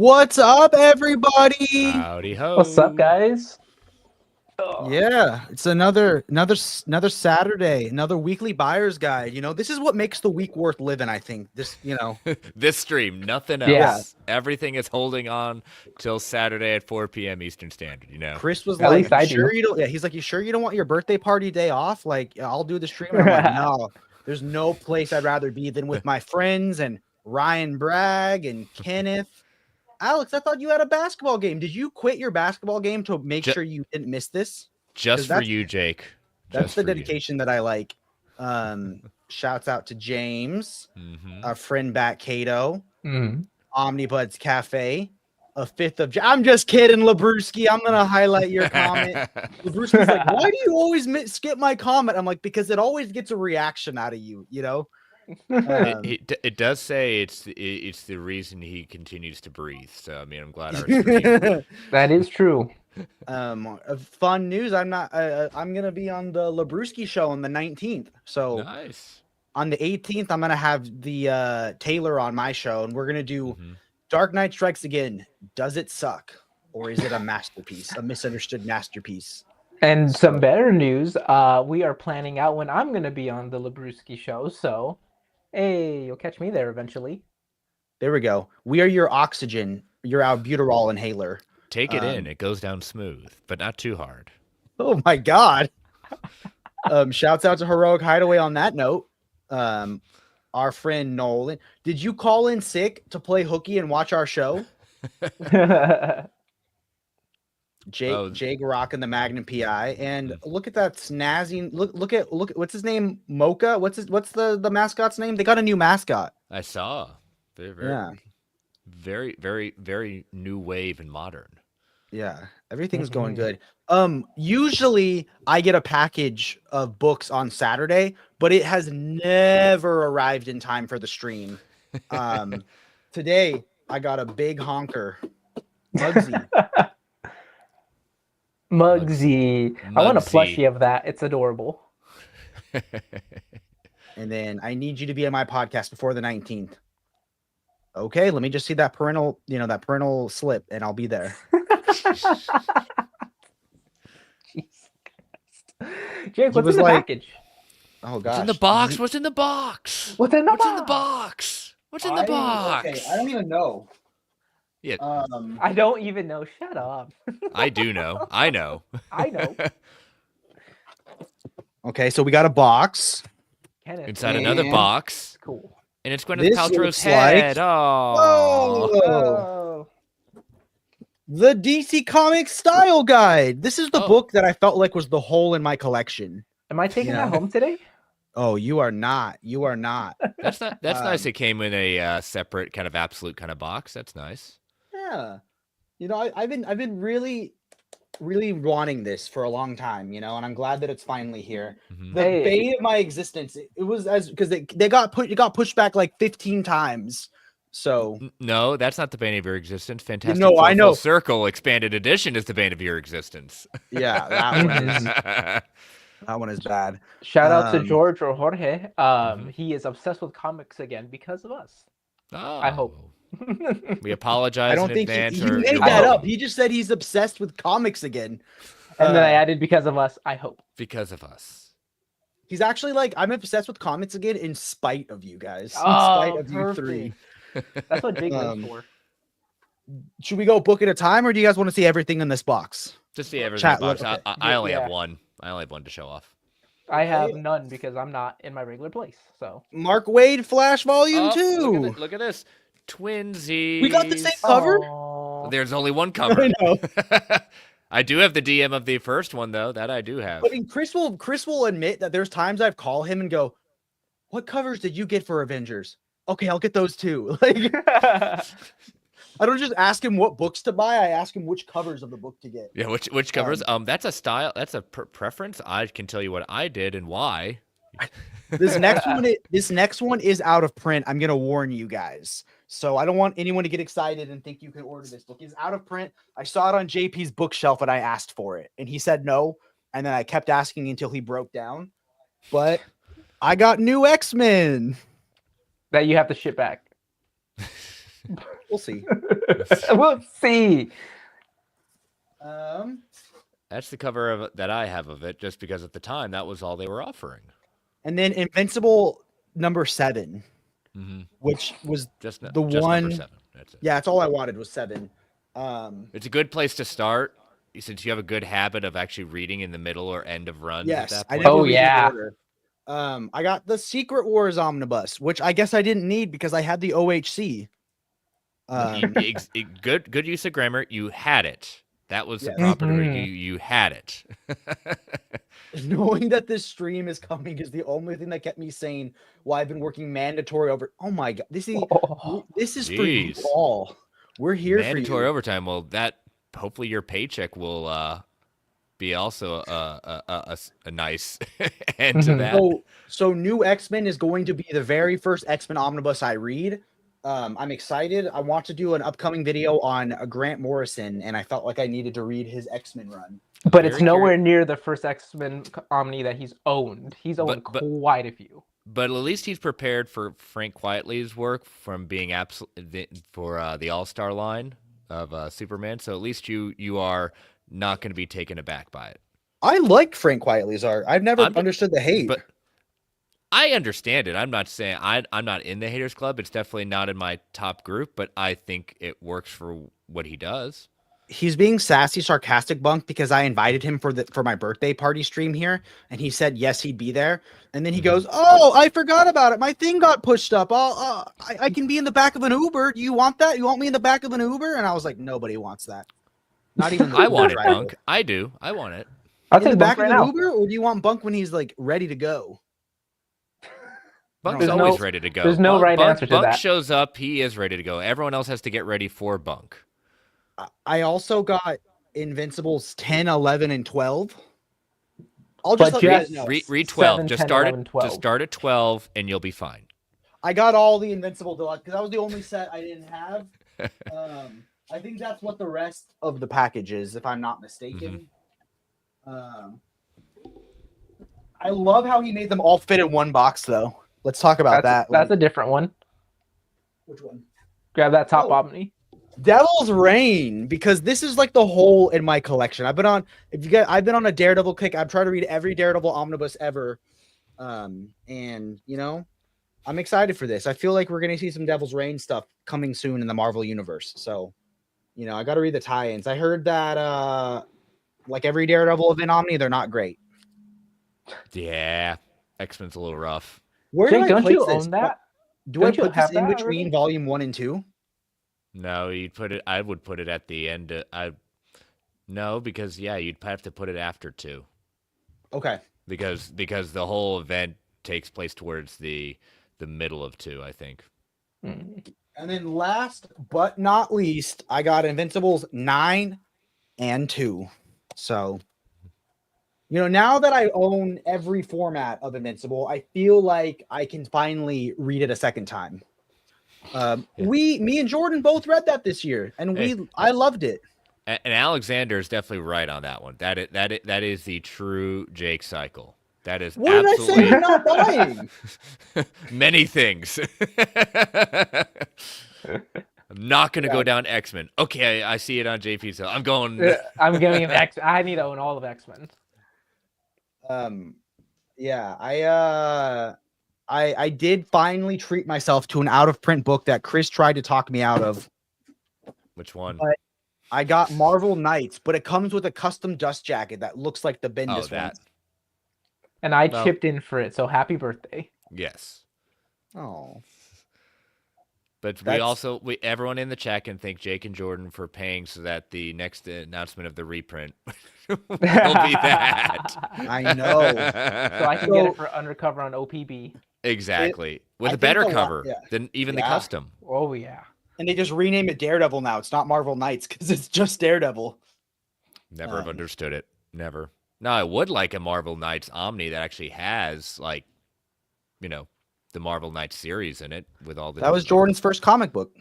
What's up, everybody? Howdy ho. What's up, guys? Yeah, it's another Saturday, another weekly buyer's guide. You know, this is what makes the week worth living, I think. This stream, nothing else. Yeah. Everything is holding on till Saturday at 4 p.m. Eastern Standard, you know. Chris was At like, least I "You sure do." you don't?" Yeah, he's like, "You sure you don't want your birthday party day off? Like, I'll do the stream." And I'm like, "No, there's no place I'd rather be than with my friends and Ryan Bragg and Kenneth." Alex, I thought you had a basketball game. Did you quit your basketball game to make sure you didn't miss this? Just for you, Jake. That's Just the for you. dedication that I like. Shouts out to James, our friend back Cato, Omnibus Cafe, a 5th of I'm just kidding, Labruski. I'm gonna highlight your comment. Labruski's like, why do you always skip my comment? I'm like, because it always gets a reaction out of you, you know. It does say it's the reason he continues to breathe. So I mean, I'm glad ours. That is true. Fun news. I'm gonna be on the Labruski show on the 19th. So nice. On the 18th, I'm gonna have the Taylor on my show, and we're gonna do Dark Knight Strikes Again. Does it suck, or is it a masterpiece, a misunderstood masterpiece? And some better news. We are planning out when I'm gonna be on the Labruski show. So, hey, you'll catch me there eventually. There we go. We are your oxygen, your albuterol inhaler. Take it in. It goes down smooth, but not too hard. Oh my god. Shouts out to Heroic Hideaway on that note. Our friend Nolan. Did you call in sick to play hooky and watch our show? Jake rocking the Magnum PI. And look at that snazzy. Look at what's his name? Mocha? What's the mascot's name? They got a new mascot. I saw. Very, very, very new wave and modern. Yeah, everything's going good. Usually I get a package of books on Saturday, but it has never arrived in time for the stream. Today I got a big honker. Muggsy. I want a plushie of that. It's adorable. And then I need you to be on my podcast before the 19th. Okay, let me just see that parental slip, and I'll be there. Jake, what's in the package? Oh gosh. What's in the box? What's in the box? What's in the box? What's in the box? Okay, I don't even know. Yeah. I don't even know. Shut up. I do know. I know. I know. Okay, so we got a box. Inside another box. Cool. And it's Gwyneth Paltrow's head. Oh. The DC Comics Style Guide. This is the book that I felt like was the hole in my collection. Am I taking that home today? Oh, you are not. You are not. That's nice. It came in a separate kind of absolute kind of box. That's nice. Yeah. You know, I've been really wanting this for a long time, you know, and I'm glad that it's finally here. The bane of my existence. It was because it got pushed back like 15 times. So no, that's not the bane of your existence. Fantastic. No, I know. Full Circle Expanded Edition is the bane of your existence. Yeah, that one is bad. Shout out to George or Jorge. He is obsessed with comics again because of us. Oh. I hope. We apologize. I don't think advance he made that up. He just said he's obsessed with comics again. And then I added because of us. I hope. Because of us. He's actually like, I'm obsessed with comics again in spite of you guys. In spite of you three. That's what Jake lives for. Should we go book at a time, or do you guys want to see everything in this box? Just see everything in the box. Okay. I only have one. I only have one to show off. I have none because I'm not in my regular place. So Mark Waid Flash Volume 2. Look at this. Twinsies. We got the same cover? There's only one cover. I know. I do have the DM of the first one, though. That I do have. But Chris will admit that there's times I've called him and go, "What covers did you get for Avengers?" Okay, I'll get those too. Like, I don't just ask him what books to buy. I ask him which covers of the book to get. Yeah, which covers? That's a style. That's a preference. I can tell you what I did and why. This next one is out of print. I'm gonna warn you guys. So I don't want anyone to get excited and think you can order this book. It's out of print. I saw it on JP's bookshelf and I asked for it, and he said no. And then I kept asking until he broke down. But I got new X-Men that you have to ship back. We'll see. We'll see. That's the cover that I have of it, just because at the time that was all they were offering. And then Invincible number 7, which was just the one. Number 7. That's it. Yeah, that's all I wanted was 7. It's a good place to start since you have a good habit of actually reading in the middle or end of runs. Yes, at that I point. never read in order. I got the Secret Wars Omnibus, which I guess I didn't need because I had the OHC. Good use of grammar. You had it. That was the proper word. You had it. Knowing that this stream is coming is the only thing that kept me sane while I've been working mandatory over. Oh my god, this is for you all. We're here for you. Mandatory overtime. Well, that hopefully your paycheck will be also a nice end to that. So New X-Men is going to be the very first X-Men omnibus I read. I'm excited. I want to do an upcoming video on Grant Morrison, and I felt like I needed to read his X-Men run. But it's nowhere near the first X-Men Omni that he's owned. He's owned quite a few. But at least he's prepared for Frank Quitely's work from being for the All-Star line of Superman. So at least you are not going to be taken aback by it. I like Frank Quitely's art. I've never understood the hate. But I understand it. I'm not saying I'm not in the haters club. It's definitely not in my top group, but I think it works for what he does. He's being sassy, sarcastic, Bunk, because I invited him for my birthday party stream here, and he said yes, he'd be there. And then he goes, "Oh, I forgot about it. My thing got pushed up. I can be in the back of an Uber. Do you want that? You want me in the back of an Uber?" And I was like, "Nobody wants that. Not even the I want it, driver. Bunk. I do. I want it. I'll in the back right of an now. Uber, or do you want Bunk when he's like ready to go?" Bunk's always ready to go. There's no right answer to that. Bunk shows up. He is ready to go. Everyone else has to get ready for Bunk. I also got Invincibles 10, 11, and 12. I'll just read 12. Just start at 12, and you'll be fine. I got all the Invincible Deluxe because that was the only set I didn't have. I think that's what the rest of the package is, if I'm not mistaken. I love how he made them all fit in one box, though. Let's talk about that. That's a different one. Which one? Grab that top Omni. Devil's Reign, because this is like the hole in my collection. I've been on a Daredevil kick. I've tried to read every Daredevil omnibus ever. And you know, I'm excited for this. I feel like we're gonna see some Devil's Reign stuff coming soon in the Marvel universe. So, you know, I gotta read the tie-ins. I heard that like every Daredevil event Omni, they're not great. Yeah. X-Men's a little rough. Where Jake, do I don't place you this? own that? Do I put this in between volume 1 and 2? No, you'd put it. I would put it at the end. No, because you'd have to put it after 2. Okay. Because the whole event takes place towards the middle of 2, I think. And then last but not least, I got Invincibles 9 and 2. So, you know, now that I own every format of Invincible, I feel like I can finally read it a second time. Me and Jordan both read that this year, and I loved it. And Alexander is definitely right on that one. That is the true Jake cycle. That is what absolutely... did I say? You're not buying many things. I'm not going to go down X-Men. Okay, I see it on JP, so I'm going. I'm going X. I need to own all of X-Men. I did finally treat myself to an out-of-print book that Chris tried to talk me out of. Which one? But I got Marvel Knights, but it comes with a custom dust jacket that looks like the Bendis one. And I chipped in for it, so happy birthday. Yes. Oh. But everyone in the chat can thank Jake and Jordan for paying so that the next announcement of the reprint will be that. I know. So I can get it for undercover on OPB. Exactly. With a better cover than even the custom. Oh, yeah. And they just rename it Daredevil now. It's not Marvel Knights because it's just Daredevil. Never have understood it. Never. Now, I would like a Marvel Knights Omni that actually has, like, you know, the Marvel Knights series in it with all the. That was Jordan's first comic book.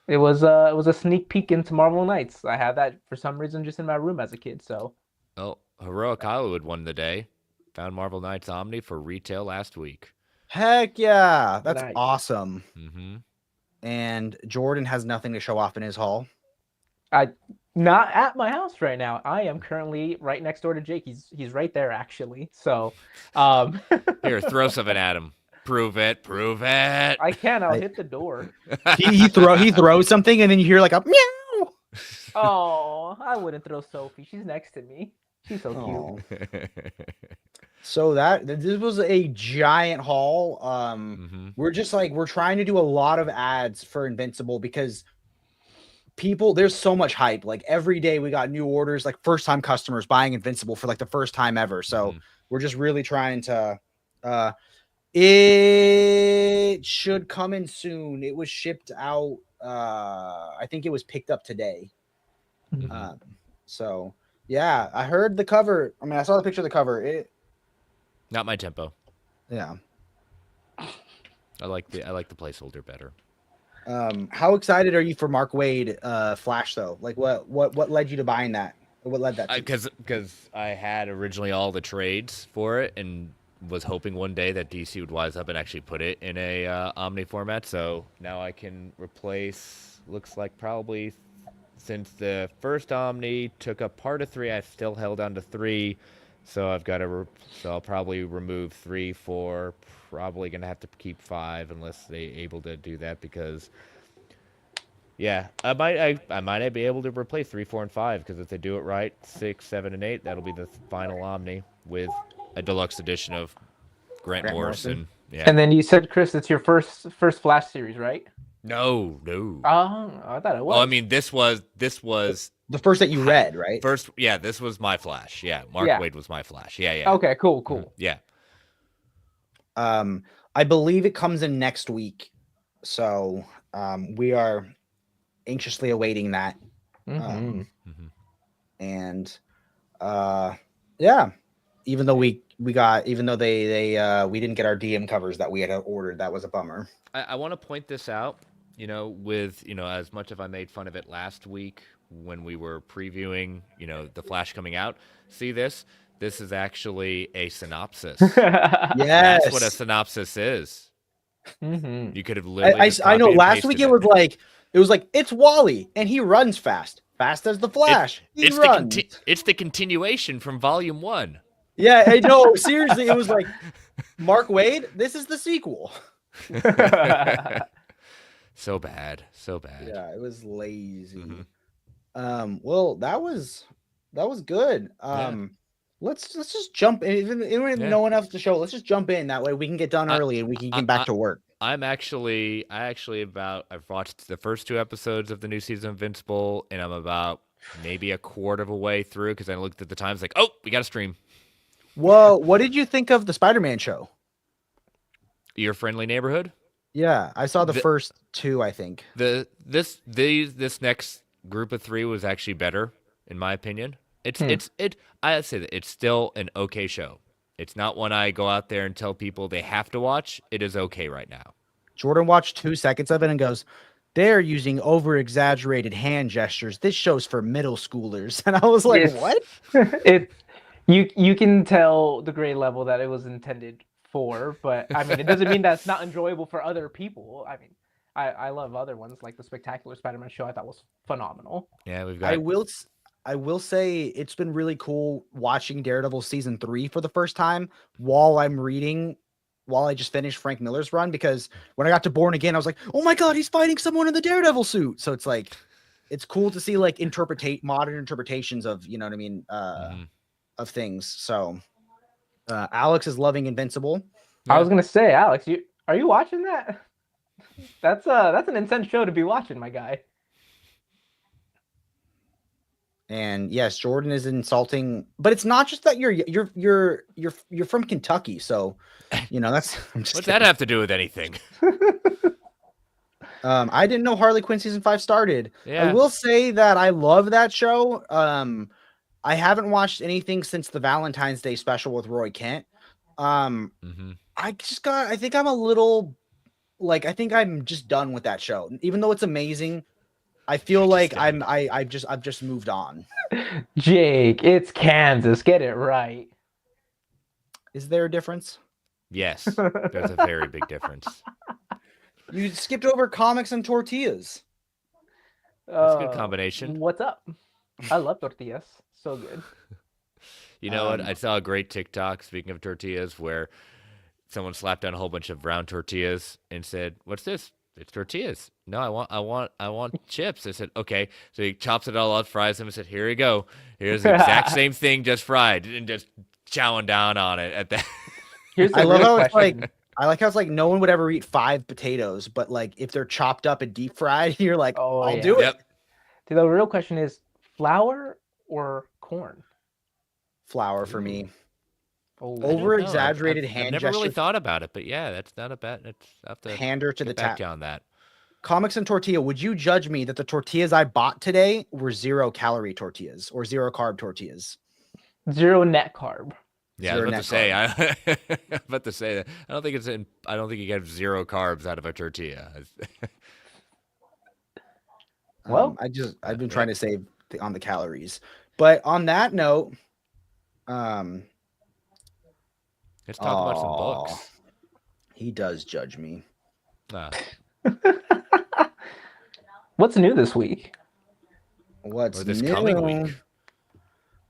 It was a sneak peek into Marvel Knights. I had that for some reason just in my room as a kid. So. Oh, Heroic Hollywood won the day. Found Marvel Knights Omni for retail last week. Heck yeah, that's awesome. Mm-hmm. and Jordan has nothing to show off in his haul. Not at my house right now. I am currently right next door to Jake. He's right there actually. So, Here, throw something at him. Prove it. I can. I'll hit the door. He throws something, and then you hear like a meow. Oh, I wouldn't throw Sophie. She's next to me. She's so cute. So this was a giant haul. We're trying to do a lot of ads for Invincible because there's so much hype. Like every day we got new orders, like first time customers buying Invincible for like the first time ever. So we're just really trying to it should come in soon. It was shipped out. I think it was picked up today. So yeah, I heard the cover. I mean, I saw the picture of the cover. Not my tempo. Yeah. I like the placeholder better. How excited are you for Mark Waid Flash though? Like what led you to buying that? What led that to? Because I had originally all the trades for it and was hoping one day that DC would wise up and actually put it in a Omni format. So now I can replace, looks like probably since the first Omni took up part of 3, I've still held on to 3. So I've got to, so I'll probably remove 3, 4, probably going to have to keep 5 unless they're able to do that because, yeah, I might be able to replace 3, 4, and 5 because if they do it right, 6, 7, and 8, that'll be the final Omni with a deluxe edition of Grant Morrison. Yeah. And then you said, Chris, it's your first Flash series, right? No. Oh, I thought it was. Well, I mean, this was the first that you read, right? First, yeah, this was my Flash. Yeah, Mark Waid was my Flash. Yeah. Okay, cool. Yeah. I believe it comes in next week, so we are anxiously awaiting that. And yeah, even though we didn't get our DM covers that we had ordered, that was a bummer. I want to point this out. With as much as I made fun of it last week when we were previewing, the Flash coming out. See this? This is actually a synopsis. Yes, that's what a synopsis is. You could have literally. I know. Last week it was like it's Wally and he runs fast as the Flash. It's the continuation from Volume 1. Yeah, I know. Seriously, it was like Mark Waid. This is the sequel. So bad. Yeah, it was lazy. Well, that was good. Let's just jump in. Even no one else to show. Let's just jump in. That way we can get done early and we can get back to work. I've watched the first 2 episodes of the new season of Invincible, and I'm about maybe a quarter of a way through because I looked at the times like, oh, we got to stream. Well, what did you think of the Spider-Man show? Your Friendly Neighborhood? Yeah, I saw the first 2, I think. This next group of 3 was actually better, in my opinion. I'd say that it's still an okay show. It's not one I go out there and tell people they have to watch. It is okay right now. Jordan watched 2 seconds of it and goes, they're using over-exaggerated hand gestures. This show's for middle schoolers. And I was like, what? You can tell the grade level that it was intended for, but I mean, it doesn't mean that's not enjoyable for other people. I mean, I love other ones like the Spectacular Spider-Man show. I thought was phenomenal. Yeah, we've got. I will say it's been really cool watching Daredevil season 3 for the first time while I just finished Frank Miller's run, because when I got to Born Again, I was like, oh my God, he's fighting someone in the Daredevil suit. So it's like, it's cool to see like modern interpretations of, you know what I mean? Of things. So Alex is loving Invincible. I was going to say, Alex, are you watching that? That's an intense show to be watching, my guy. And yes, Jordan is insulting, but it's not just that you're from Kentucky, so that's. What's that have to do with anything? I didn't know Harley Quinn season 5 started. Yeah. I will say that I love that show. I haven't watched anything since the Valentine's Day special with Roy Kent. I think I'm just done with that show, even though it's amazing. I feel like I've just moved on. Jake, it's Kansas. Get it right. Is there a difference? Yes, there's a very big difference. You skipped over comics and tortillas. That's a good combination. What's up? I love tortillas. So good. You know what? I saw a great TikTok, speaking of tortillas, where someone slapped down a whole bunch of round tortillas and said, "What's this?" It's tortillas. No, I want chips. I said, okay. So he chops it all up, fries them, and said, here you go. Here's the exact same thing, just fried, and just chowing down on it at that. I love how it's like, I like how it's like no one would ever eat 5 potatoes, but like if they're chopped up and deep fried, you're like, I'll do it. Dude, the real question is flour or corn? Flour for me. Over exaggerated hand I've never gesture. really thought about it, but yeah, that's not a bad. It's have to hander to the back tap on that. Comics and tortilla. Would you judge me that the tortillas I bought today were 0-calorie tortillas or 0-carb tortillas? 0 net carb. Yeah, I was about to say that. I don't think you get 0 carbs out of a tortilla. Well, I've been trying to save on the calories, but on that note, let's talk about some books. He does judge me. What's new this week? What's or this new? coming week?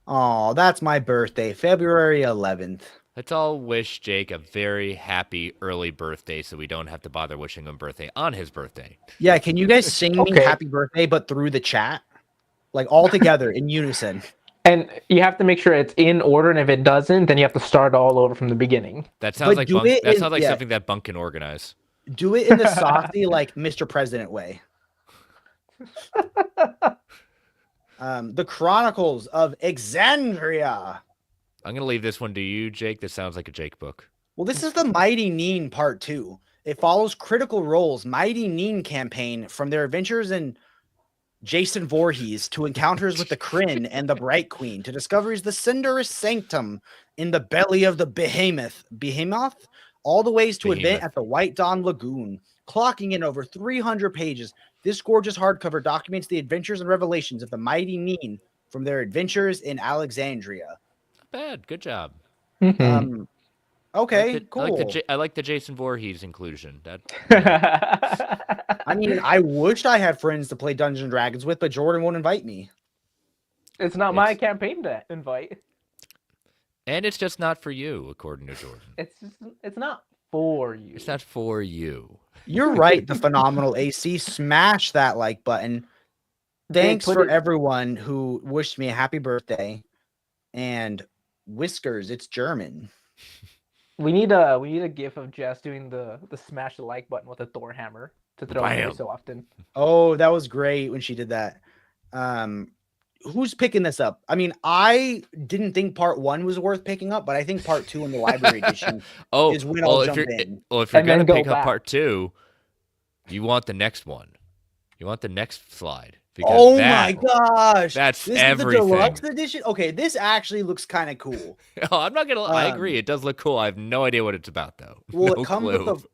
Oh, that's my birthday, February 11th. Let's all wish Jake a very happy early birthday so we don't have to bother wishing him birthday on his birthday. Yeah, can you guys sing me happy birthday, but through the chat? Like all together in unison. And you have to make sure it's in order, and if it doesn't, then you have to start all over from the beginning. That sounds like something that Bunk can organize. Do it in the saucy, like Mr. President way. The Chronicles of Exandria. I'm going to leave this one to you, Jake. This sounds like a Jake book. Well, this is the Mighty Neen Part 2. It follows Critical Role's Mighty Neen campaign from their adventures in Jason Voorhees to encounters with the Kryn and the Bright Queen to discoveries the Cinderous Sanctum in the belly of the Behemoth, all the ways to event at the White Dawn Lagoon. Clocking in over 300 pages, this gorgeous hardcover documents the adventures and revelations of the Mighty Neen from their adventures in Alexandria. Not bad. Good job. Okay, cool. I like the Jason Voorhees inclusion. I mean, I wished I had friends to play Dungeons and Dragons with, but Jordan won't invite me. It's not my campaign to invite. And it's just not for you, according to Jordan. It's not for you. It's not for you. You're right, the phenomenal AC. Smash that like button. Thanks for everyone who wished me a happy birthday. And Whiskers, it's German. We need a gif of Jess doing the smash the like button with a Thor hammer to throw every so often. Oh, that was great when she did that. Who's picking this up? I mean, I didn't think part 1 was worth picking up, but I think part 2 in the library edition is when I'll jump in. Well, if you're going to pick up part 2, you want the next one. You want the next slide. Oh my gosh. That's this everything. Is the deluxe edition? Okay, this actually looks kind of cool. I'm not going to I agree. It does look cool. I have no idea what it's about, though. Well, it comes with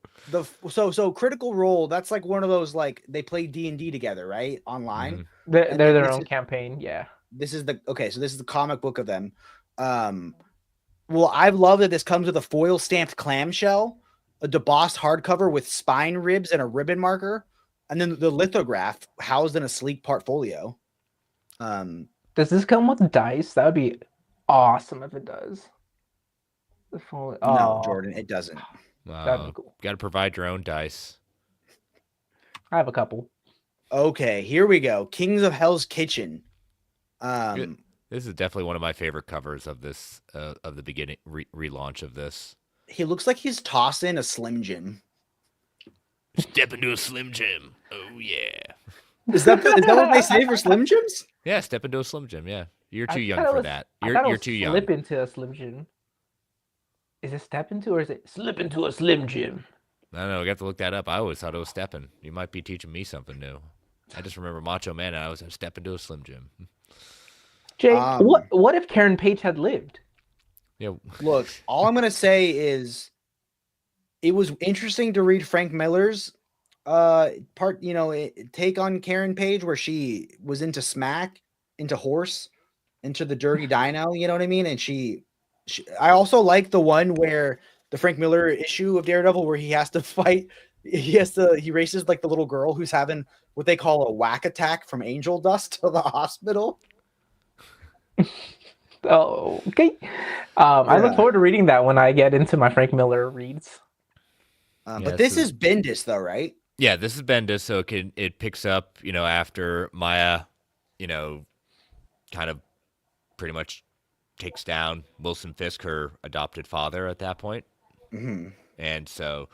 so Critical Role, that's like one of those, like, they play D&D together, right? Online. Mm-hmm. They're their own campaign, yeah. This is the comic book of them. Well, I love that this comes with a foil stamped clamshell, a debossed hardcover with spine ribs and a ribbon marker, and then the lithograph housed in a sleek portfolio. Does this come with dice? That would be awesome if it does. No, Jordan, it doesn't. That'd be cool. Got to provide your own dice. I have a couple. Okay, here we go. Kings of Hell's Kitchen. This is definitely one of my favorite covers of this of the beginning relaunch of this. He looks like he's tossing a Slim Jim. Step into a Slim Jim. Oh yeah. Is that what they say for Slim Jims? Yeah, step into a Slim Jim. Yeah, you're too young for that. You're too young. Slip into a Slim Jim. Is it step into or is it slip into a Slim Jim? I don't know. I got to look that up. I always thought it was stepping. You might be teaching me something new. I just remember Macho Man and I was step into a Slim Jim. Jake, what if Karen Page had lived? Yeah. Look, all I'm gonna say is it was interesting to read Frank Miller's take on Karen Page, where she was into smack, into horse, into the dirty dino, you know what I mean? And I also like the one where the Frank Miller issue of Daredevil where he has to fight He races like the little girl who's having what they call a whack attack from angel dust to the hospital. Oh, okay. I look forward to reading that when I get into my Frank Miller reads. But this is Bendis, though, right? Yeah, this is Bendis, so it picks up, after Maya, kind of pretty much takes down Wilson Fisk, her adopted father, at that point. Mm-hmm. And so,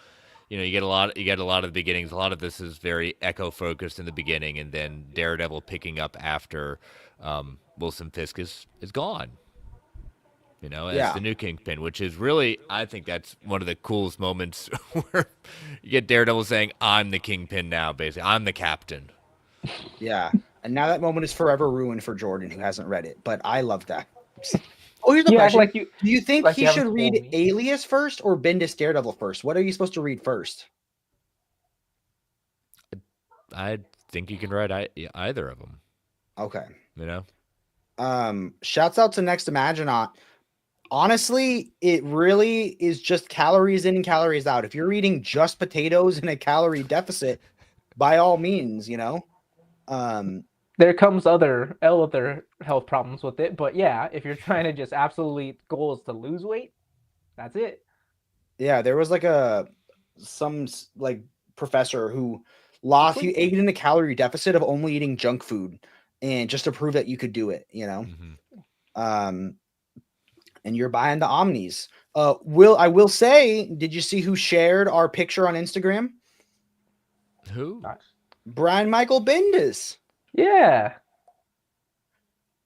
you get a lot of the beginnings. A lot of this is very Echo focused in the beginning, and then Daredevil picking up after Wilson Fisk is gone. As the new Kingpin, which is really, I think that's one of the coolest moments where you get Daredevil saying, "I'm the Kingpin now," basically. I'm the captain. Yeah. And now that moment is forever ruined for Jordan, who hasn't read it. But I love that. Oh, here's the question. Do you think he should read Alias first or Bendis Daredevil first? What are you supposed to read first? I think you can write either of them. Okay. Shouts out to Next Imaginaut. Honestly, it really is just calories in and calories out. If you're eating just potatoes in a calorie deficit, by all means, there comes other health problems with it. But yeah, if you're trying to just absolutely goal is to lose weight, that's it. Yeah, there was some professor who he ate in a calorie deficit of only eating junk food, and just to prove that you could do it, Mm-hmm. And you're buying the Omnis. I will say, did you see who shared our picture on Instagram? Who? Brian Michael Bendis. Yeah.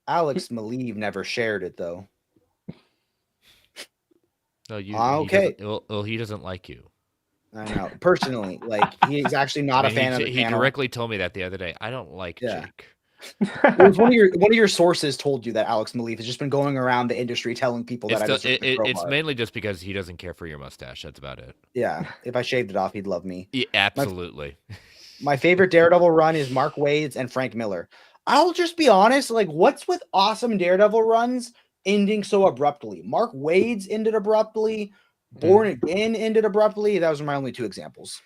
Alex Maleev never shared it though. No, okay. He doesn't like you. I know personally. He's actually not a fan of the channel. He directly told me that the other day. I don't like Jake. It was one of your sources told you that Alex Maleev has just been going around the industry telling people it's mainly just because he doesn't care for your mustache. That's about it. Yeah, if I shaved it off, he'd love me. Yeah, absolutely. My favorite Daredevil run is Mark Waid's and Frank Miller. I'll just be honest, what's with awesome Daredevil runs ending so abruptly? Mark Waid's ended abruptly. Born Again ended abruptly. That was my only two examples.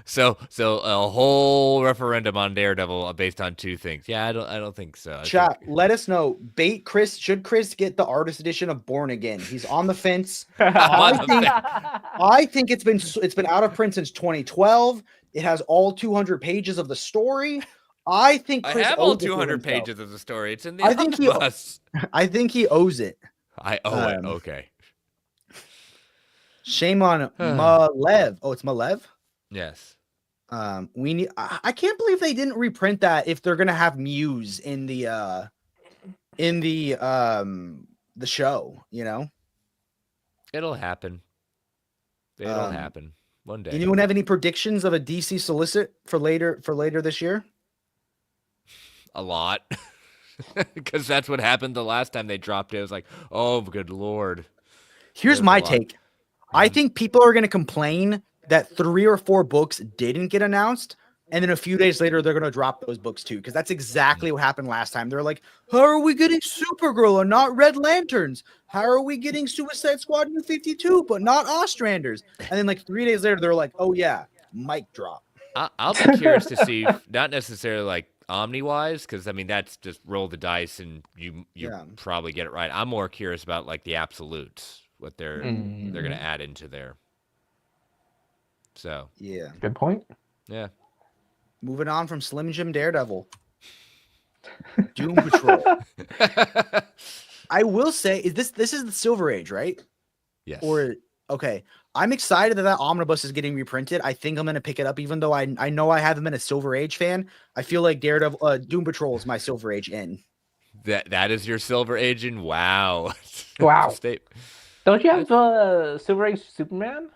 So a whole referendum on Daredevil based on two things. Yeah, I don't think so. Chat, let us know. Should Chris get the artist edition of Born Again? He's on the fence. I think it's been out of print since 2012. It has all 200 pages of the story. I think Chris I have all 200 pages of the story. It's in the omnibus. I think he owes it. I owe it. Okay. Shame on Malev. Oh, it's Malev? Yes. I can't believe they didn't reprint that if they're gonna have Muse in the show, It'll happen. It'll happen one day. Anyone have any predictions of a DC solicit for later this year? A lot. Because that's what happened the last time they dropped it. It was like, oh, good Lord. Here's my take. I think people are going to complain that 3 or 4 books didn't get announced, and then a few days later, they're going to drop those books too, because that's exactly what happened last time. They're like, how are we getting Supergirl and not Red Lanterns? How are we getting Suicide Squad New 52, but not Ostranders? And then 3 days later, they're like, oh yeah, mic drop. I'll be curious to see, not necessarily Omni-wise, because that's just roll the dice and you probably get it right. I'm more curious about the absolutes, what they're going to add into there. So yeah, good point. Yeah, moving on from Slim Jim Daredevil, Doom Patrol. I will say, this is the Silver Age, right? Yes. Okay. I'm excited that omnibus is getting reprinted. I think I'm going to pick it up, even though I know I haven't been a Silver Age fan. I feel like Daredevil, Doom Patrol is my Silver Age in. That is your Silver Age in? Wow. Wow. Don't you have Silver Age Superman?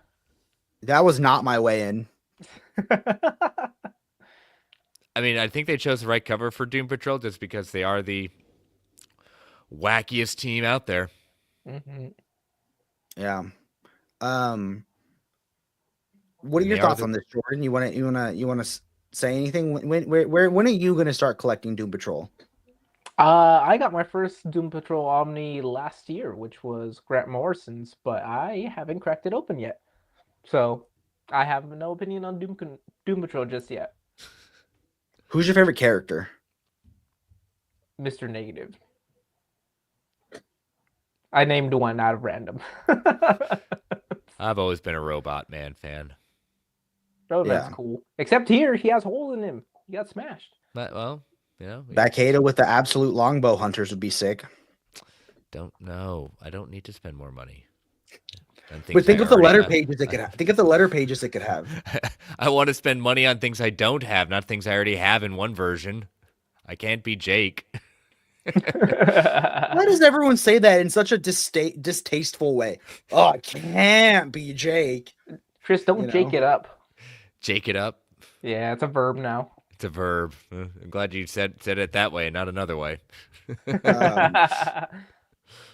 That was not my way in. I think they chose the right cover for Doom Patrol just because they are the wackiest team out there. Mm-hmm. Yeah. What are your thoughts on this, Jordan? You want to say anything? When are you going to start collecting Doom Patrol? I got my first Doom Patrol Omni last year, which was Grant Morrison's, but I haven't cracked it open yet. So I have no opinion on Doom Patrol just yet. Who's your favorite character? Mr. Negative. I named one out of random. I've always been a Robot Man fan. That's cool. Except here, he has holes in him. He got smashed. Well, you know. Bacada with the absolute longbow hunters would be sick. Don't know. I don't need to spend more money. But think of the letter pages it could have. Think of the letter pages it could have. I want to spend money on things I don't have, not things I already have in one version. I can't be Jake. Why does everyone say that in such a distasteful way? Oh, I can't be Jake. Chris, don't Jake it up. Jake it up? Yeah, it's a verb now. It's a verb. I'm glad you said it that way, not another way.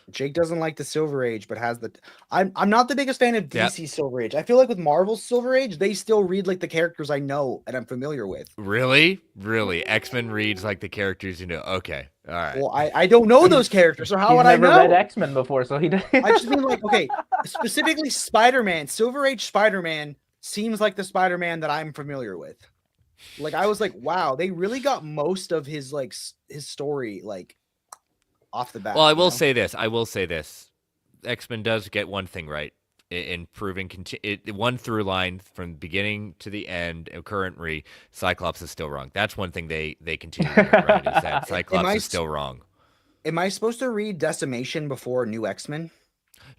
Jake doesn't like the Silver Age, but has the. I'm not the biggest fan of DC Silver Age. I feel like with Marvel's Silver Age, they still read like the characters I know and I'm familiar with. Really? X-Men reads like the characters you know. Okay, all right. Well, I don't know those characters, so how would I know? He's never read X-Men before, so he doesn't. I just mean like, okay, specifically Spider-Man. Silver Age Spider-Man seems like the Spider-Man that I'm familiar with. Like I was like, wow, they really got most of his story like off the bat. Well, I will say this. X-Men does get one thing right in proving one through line from beginning to the end. Currently, Cyclops is still wrong. That's one thing they continue to get right. Is that Cyclops is still wrong. Am I supposed to read Decimation before New X-Men?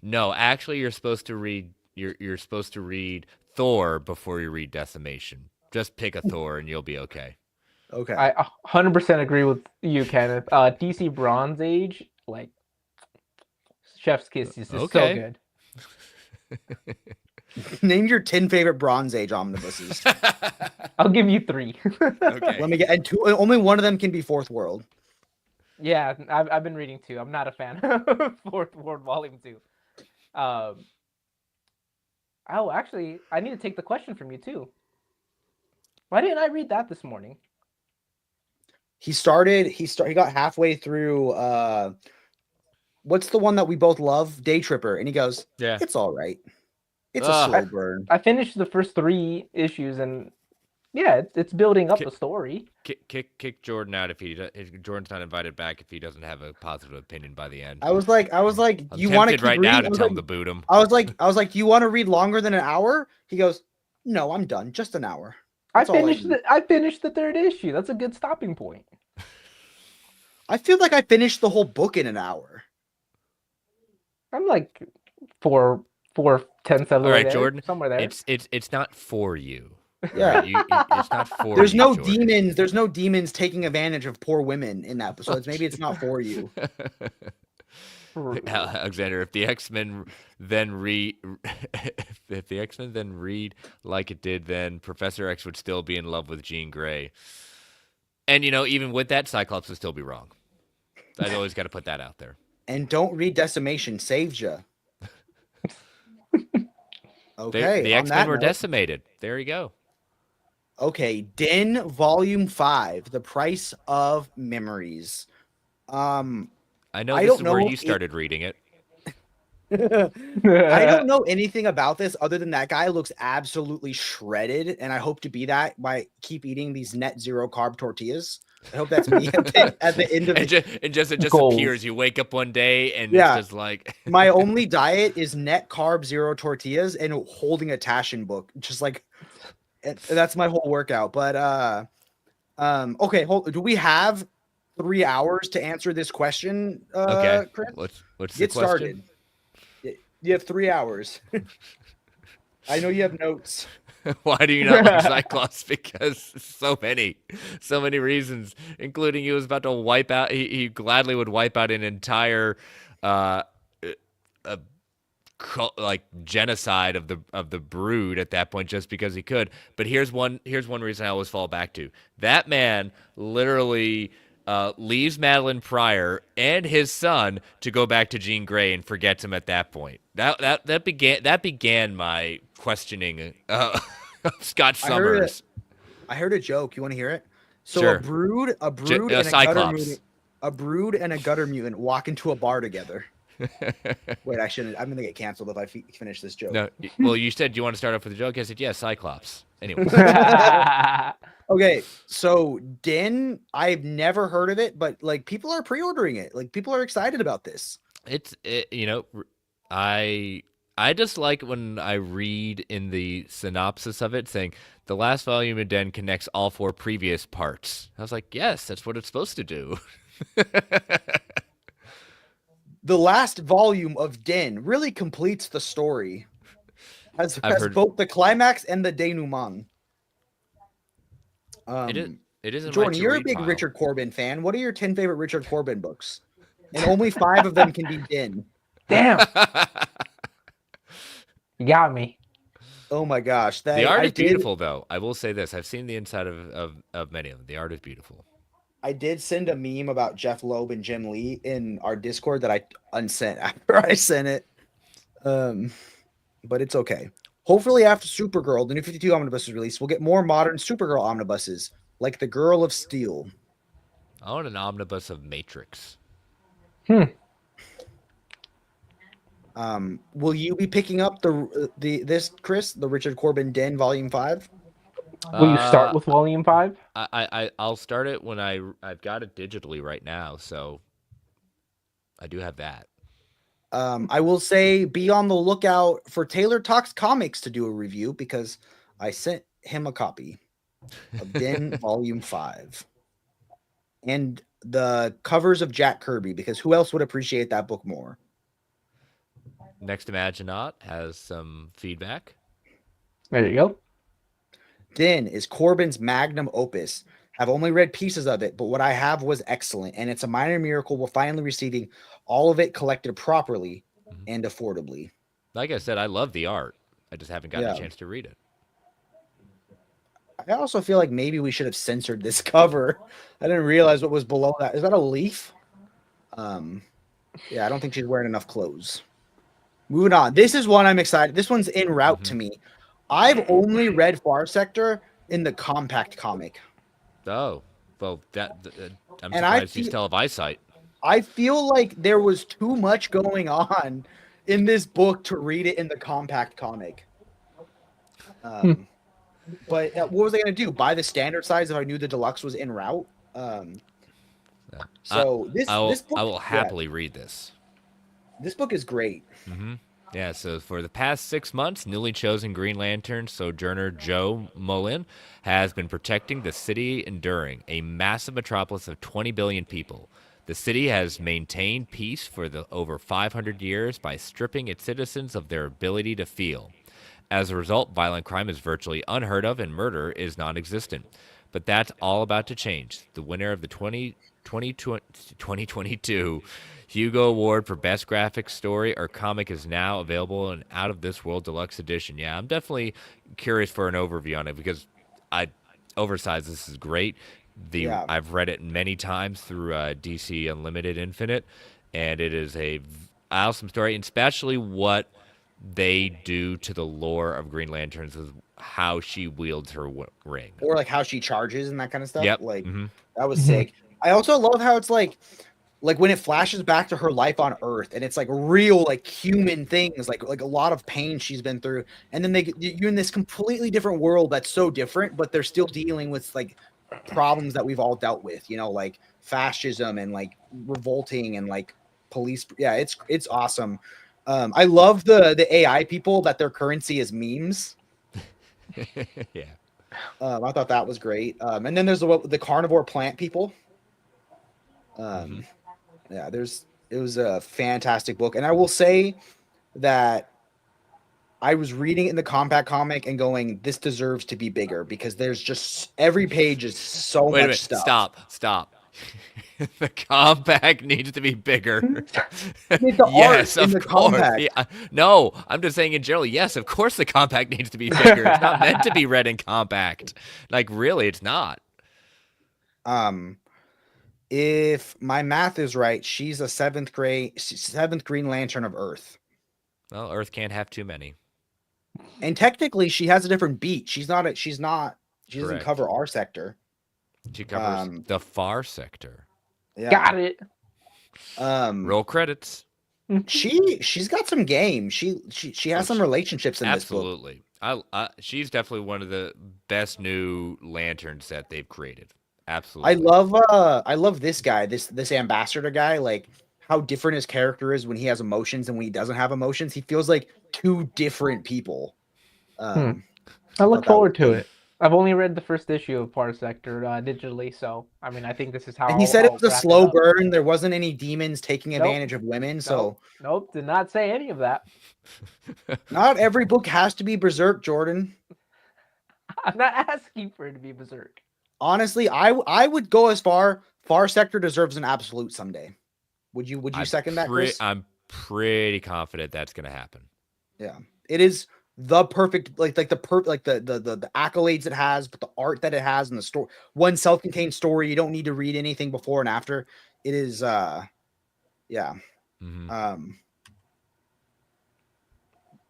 No, actually, you're supposed to read. You're supposed to read Thor before you read Decimation. Just pick a Thor and you'll be okay. Okay. I 100% agree with you, Kenneth. DC Bronze Age, like Chef's Kiss is just so good. Name your 10 favorite Bronze Age omnibuses. I'll give you 3. Okay. Let me get, and 2. Only one of them can be Fourth World. Yeah, I've been reading 2. I'm not a fan of Fourth World Volume 2. Oh, actually, I need to take the question from you too. Why didn't I read that this morning? He got halfway through what's the one that we both love? Day Tripper, and he goes, "Yeah, it's all right. It's a slow burn." I finished the first 3 issues, and yeah, it's building up a story. Kick Jordan out if Jordan's not invited back if he doesn't have a positive opinion by the end. I was like, you want to keep right reading? now to tell him to boot him. I was like, you want to read longer than an hour? He goes, "No, I'm done. Just an hour." I finished the 3rd issue. That's a good stopping point. I feel like I finished the whole book in an hour. I'm like 4/10 of the way there, Jordan. Somewhere there. It's not for you. Yeah, it's not for. There's you, no Jordan. demons. There's no demons taking advantage of poor women in that. So maybe it's not for you. Alexander, if the X-Men then read like it did, then Professor X would still be in love with Jean Grey. And even with that, Cyclops would still be wrong. I've always got to put that out there. And don't read Decimation. Saved you. Okay. The X-Men were decimated. There you go. Okay. Den Volume 5. The Price of Memories. I know this is where you started reading it. I don't know anything about this other than that guy looks absolutely shredded, and I hope to be that by keep eating these net zero carb tortillas. I hope that's me at the end of it. It just appears. You wake up one day and it's just like my only diet is net carb zero tortillas and holding a Taschen book. Just like that's my whole workout. But okay, do we have 3 hours to answer this question? Okay. Chris? What's Get the question? started. You have 3 hours. I know you have notes. Why do you not like Cyclops? Because so many reasons, including he was about to wipe out. He gladly would wipe out an entire, genocide of the Brood at that point, just because he could. But here's one reason I always fall back to. That man literally leaves Madeline Pryor and his son to go back to Jean Grey and forgets him at that point. That began my questioning of Scott Summers. I heard a joke. You want to hear it? So sure. a brood and a gutter mutant walk into a bar together. Wait, I shouldn't. I'm gonna get canceled if I finish this joke. No, well, you said you want to start off with a joke. I said, yeah, Cyclops. Anyway. Okay, so Den, I've never heard of it, but like people are pre-ordering it. Like people are excited about this. I just like when I read in the synopsis of it saying the last volume of Den connects all 4 previous parts. I was like, yes, that's what it's supposed to do. The last volume of Den really completes the story. Has both the climax and the denouement. It is. Jordan, you're a big Richard Corben fan. What are your 10 favorite Richard Corben books? And only 5 of them can be Den. Damn. You got me. Oh my gosh. The art is beautiful, though. I will say this. I've seen the inside of many of them. The art is beautiful. I did send a meme about Jeff Loeb and Jim Lee in our Discord that I unsent after I sent it. But it's okay. Hopefully after Supergirl, the new 52 Omnibus is released, we'll get more modern Supergirl omnibuses, like the Girl of Steel. I want an omnibus of Matrix. Will you be picking up this, Chris, the Richard Corben Den Volume 5? Will you start with Volume 5? I'll start it when I've got it digitally right now, so I do have that. I will say be on the lookout for Taylor Talks Comics to do a review because I sent him a copy of Den Volume 5 and the covers of Jack Kirby, because who else would appreciate that book more? Next Imaginaut has some feedback. There you go. Den is Corben's magnum opus. I've only read pieces of it, but what I have was excellent, and it's a minor miracle we're finally receiving all of it collected properly and affordably. Like I said, I love the art. I just haven't gotten a chance to read it. I also feel like maybe we should have censored this cover. I didn't realize what was below that. Is that a leaf? Yeah, I don't think she's wearing enough clothes. Moving on. This is one I'm excited. This one's en route to me. I've only read Far Sector in the compact comic. Oh, well, I'm surprised you still have eyesight. I feel like there was too much going on in this book to read it in the compact comic. But what was I going to do? Buy the standard size if I knew the deluxe was en route? This book, I will happily read this. This book is great. Yeah, so for the past 6 months, newly chosen Green Lantern Sojourner Joe Mullen has been protecting the city enduring, a massive metropolis of 20 billion people. The city has maintained peace for over 500 years by stripping its citizens of their ability to feel. As a result, violent crime is virtually unheard of and murder is non-existent. But that's all about to change. The winner of the 2022 Hugo Award for Best Graphic Story or Comic is now available in Out of This World Deluxe Edition. Yeah, I'm definitely curious for an overview on it because Oversized, this is great. I've read it many times through DC Unlimited Infinite, and it is a awesome story, and especially what they do to the lore of Green Lanterns is how she wields her ring. Or like how she charges and that kind of stuff. Yep. Like that was sick. I also love how it's like when it flashes back to her life on Earth and it's like real, like human things, like a lot of pain she's been through. And then you're in this completely different world that's so different, but they're still dealing with like problems that we've all dealt with, like fascism and like revolting and like police. Yeah, it's awesome. I love the AI people that their currency is memes. Yeah. I thought that was great. And then there's the carnivore plant people. Yeah, it was a fantastic book. And I will say that I was reading it in the compact comic and going, this deserves to be bigger because there's just every page is so much stuff. Stop. The compact needs to be bigger. Yes, of course. Yeah. No, I'm just saying in general, yes, of course the compact needs to be bigger. It's not meant to be read in compact. Like, really, it's not. If my math is right, she's a seventh Green Lantern of Earth. Well, Earth can't have too many. And technically, she has a different beat. She doesn't cover our sector. She covers the far sector. Yeah. Got it. Roll credits. She's got some game. She has some relationships in this book. Absolutely. She's definitely one of the best new lanterns that they've created. Absolutely. I love this guy, this ambassador guy, like how different his character is when he has emotions and when he doesn't have emotions. He feels like two different people. I look forward to it. I've only read the first issue of Parsector digitally, so I mean, I think this is how. And he said it was a slow burn. There wasn't any demons taking advantage of women, so nope, did not say any of that. Not every book has to be Berserk, Jordan. I'm not asking for it to be Berserk. Honestly, I would go as far. Far Sector deserves an absolute someday. Would you second that, Chris? I'm pretty confident that's going to happen. Yeah, it is the perfect the accolades it has, but the art that it has and the story. One self-contained story. You don't need to read anything before and after. It is yeah. Mm-hmm.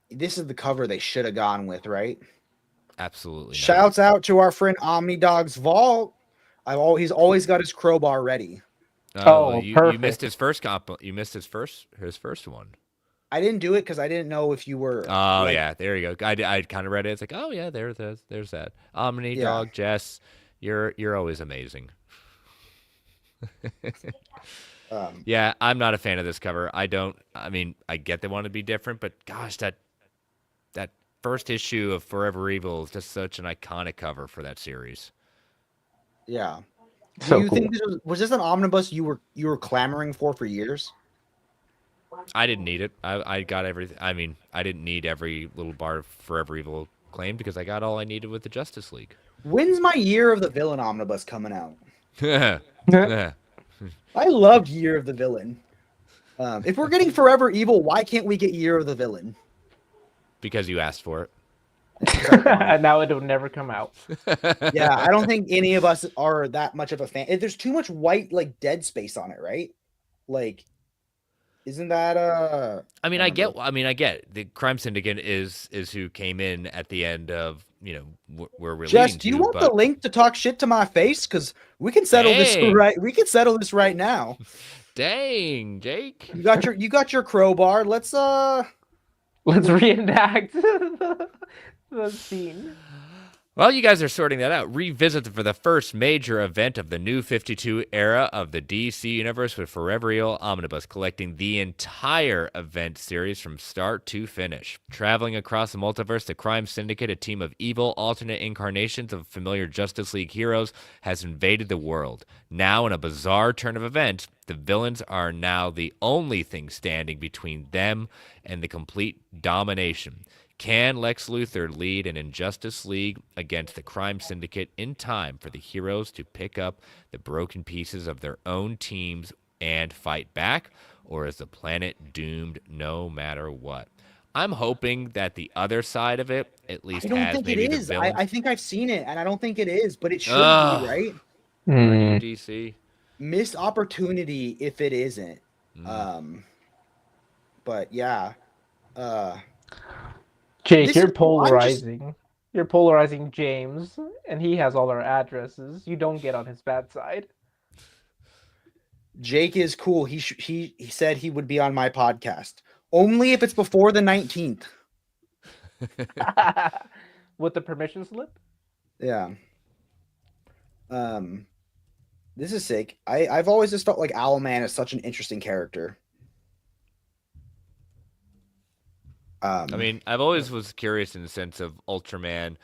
This is the cover they should have gone with, right? Absolutely. Shouts out to our friend Omnidog's Vault. He's always got his crowbar ready. You missed his first You missed his first one. I didn't do it because I didn't know if you were. Oh yeah, there you go. I kind of read it. It's like, oh yeah, there's that. Omnidog, Jess, you're always amazing. Yeah, I'm not a fan of this cover. I get they want to be different, but gosh, that first issue of Forever Evil is just such an iconic cover for that series. Yeah. Do you think was this an omnibus you were clamoring for years? I didn't need it. I got everything. I didn't need every little bar of Forever Evil claimed because I got all I needed with the Justice League. When's my Year of the Villain omnibus coming out? Yeah. I loved Year of the Villain. If we're getting Forever Evil, why can't we get Year of the Villain? Because you asked for it. And now it'll never come out. Yeah, I don't think any of us are that much of a fan. There's too much white, dead space on it, right? Isn't that I get the Crime Syndicate is who came in at the end of where we're Jess, do you want the link to talk shit to my face? Because we can settle this right. We can settle this right now. Dang, Jake, you got your crowbar. Let's reenact the scene. While you guys are sorting that out, revisit for the first major event of the New 52 era of the DC Universe with Forever Evil Omnibus, collecting the entire event series from start to finish. Traveling across the multiverse, the Crime Syndicate, a team of evil alternate incarnations of familiar Justice League heroes, has invaded the world. Now, in a bizarre turn of events, the villains are now the only thing standing between them and the complete domination. Can Lex Luthor lead an Injustice League against the Crime Syndicate in time for the heroes to pick up the broken pieces of their own teams and fight back? Or is the planet doomed no matter what? I'm hoping that the other side of it at least has maybe the villains. I don't think it is. I think I've seen it, and I don't think it is, but it should be, right? DC. Missed opportunity if it isn't. But yeah. Jake, you're polarizing. You're polarizing James, and he has all our addresses. You don't get on his bad side. Jake is cool. He said he would be on my podcast. Only if it's before the 19th. With the permission slip? Yeah. This is sick. I've always just felt like Owlman is such an interesting character. I've always was curious in the sense of Ultraman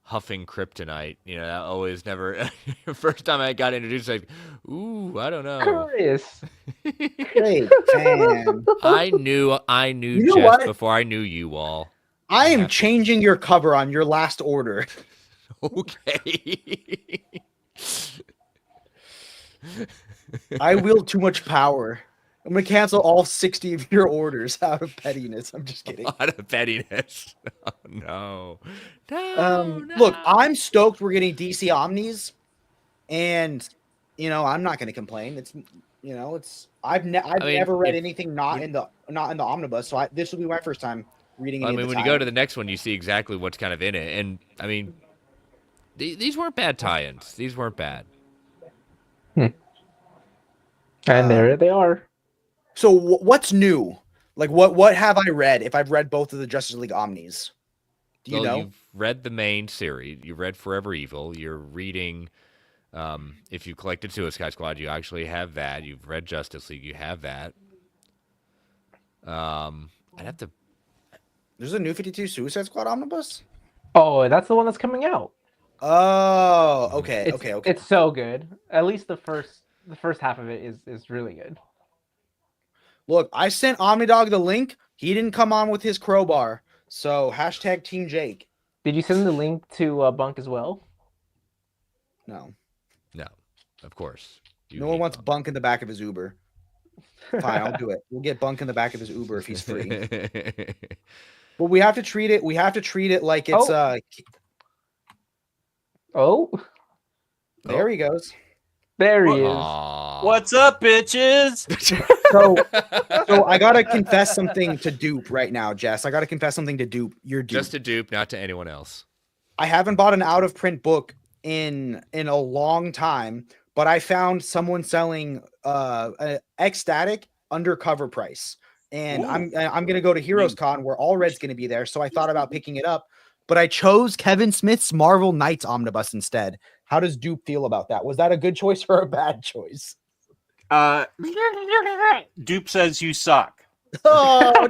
huffing kryptonite. That always never. First time I got introduced, like, ooh, I don't know. Chris. Great fan. I knew Jess before I knew you all. I am changing your cover on your last order. Okay. I wield too much power. I'm going to cancel all 60 of your orders out of pettiness. I'm just kidding. Out of pettiness. Oh, no. No. Look, I'm stoked we're getting DC Omnis. And, I'm not going to complain. I've never read anything not in the omnibus. So this will be my first time reading it. When you go to the next one, you see exactly what's kind of in it. And, these weren't bad tie-ins. These weren't bad. And there they are. So what's new? Like what have I read if I've read both of the Justice League Omnis? Do you know? You've read the main series. You read Forever Evil. You're reading. If you collected Suicide Squad, you actually have that. You've read Justice League. You have that. I'd have to. There's a New 52 Suicide Squad omnibus? Oh, that's the one that's coming out. Oh, okay, okay. It's so good. At least the first half of it is really good. Look, I sent Omnidog the link. He didn't come on with his crowbar. So hashtag Team Jake. Did you send the link to Bunk as well? No. No, of course. No one wants Bunk in the back of his Uber. Fine, I'll do it. We'll get Bunk in the back of his Uber if he's free. But we have to treat it. We have to treat it like it's There he goes. There he is. What's up, bitches? So I gotta confess something to Dupe right now, Jess. I gotta confess something to Dupe. You're Dupe. Just to Dupe, not to anyone else. I haven't bought an out of print book in a long time, but I found someone selling an ecstatic undercover price. And I'm gonna go to Heroes Con where All Red's gonna be there. So I thought about picking it up, but I chose Kevin Smith's Marvel Knights omnibus instead. How does Dupe feel about that? Was that a good choice or a bad choice? Dupe says you suck. Oh,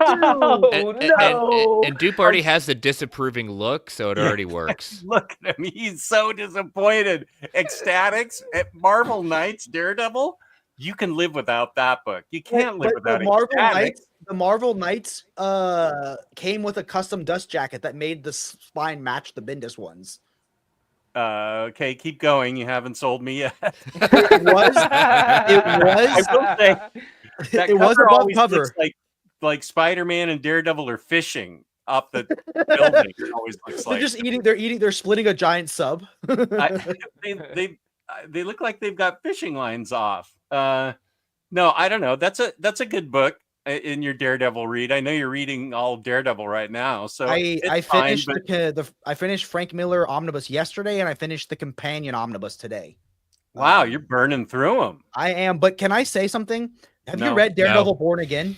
no. And Dupe already has the disapproving look, so it already works. Look at him. He's so disappointed. Ecstatics at Marvel Knights, Daredevil. You can live without that book. You can't live without Ecstatics. The Marvel Knights came with a custom dust jacket that made the spine match the Bendis ones. Okay, keep going. You haven't sold me yet. It was. I will say that It was above cover. Like Spider-Man and Daredevil are fishing up the building. It always looks They're like just eating. They're splitting a giant sub. they look like they've got fishing lines off. No, I don't know. That's a good book in your Daredevil read. I know you're reading all Daredevil right now, so I finished I finished Frank Miller omnibus yesterday, and I finished the companion omnibus today. Wow, you're burning through them. I am, but can I say something? Have you read Daredevil Born Again?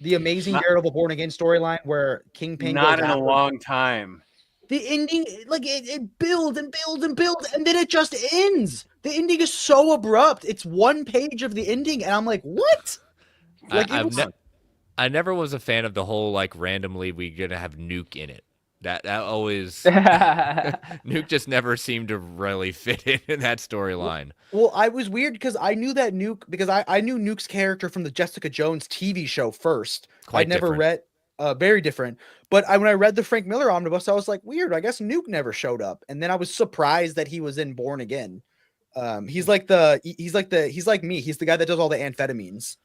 The amazing Daredevil Born Again storyline where Kingpin not in a long time. The ending, like it builds and builds and builds, and then it just ends. The ending is so abrupt. It's one page of the ending, and I'm like, what? Like I never was a fan of the whole like randomly we gonna have Nuke in it. That always Nuke just never seemed to really fit in that storyline. Well, I was weird because I knew that Nuke because I knew Nuke's character from the Jessica Jones TV show first. Quite I'd never read very different. But when I read the Frank Miller omnibus, I was like, weird. I guess Nuke never showed up, and then I was surprised that he was in Born Again. He's like me. He's the guy that does all the amphetamines.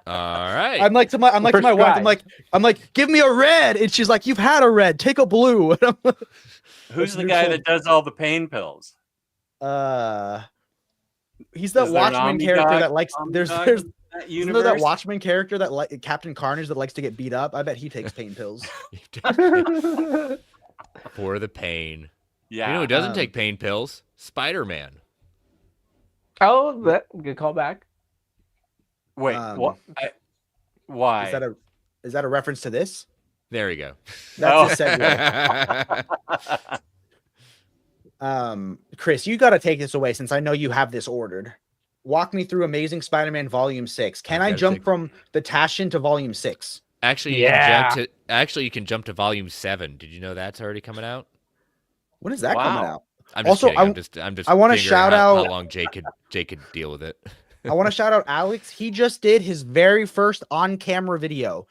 All right. I'm like to my wife. I'm like, give me a red, and she's like, you've had a red. Take a blue. Who's the guy that does all the pain pills? He's that Watchmen character that likes. There's that Watchmen character that like Captain Carnage that likes to get beat up. I bet he takes pain pills for the pain. Yeah. You know who doesn't take pain pills? Spider-Man. Oh, that good callback. Wait, what? Why? Is that a reference to this? There you go. That's a segue. Chris, you got to take this away since I know you have this ordered. Walk me through Amazing Spider-Man Volume 6. Can I jump from the Taschen to Volume 6? Actually, you can jump to Volume 7. Did you know that's already coming out? When is that coming out? I'm just kidding. I'm just I want to shout out how long Jake could deal with it. I want to shout out Alex. He just did his very first on-camera video.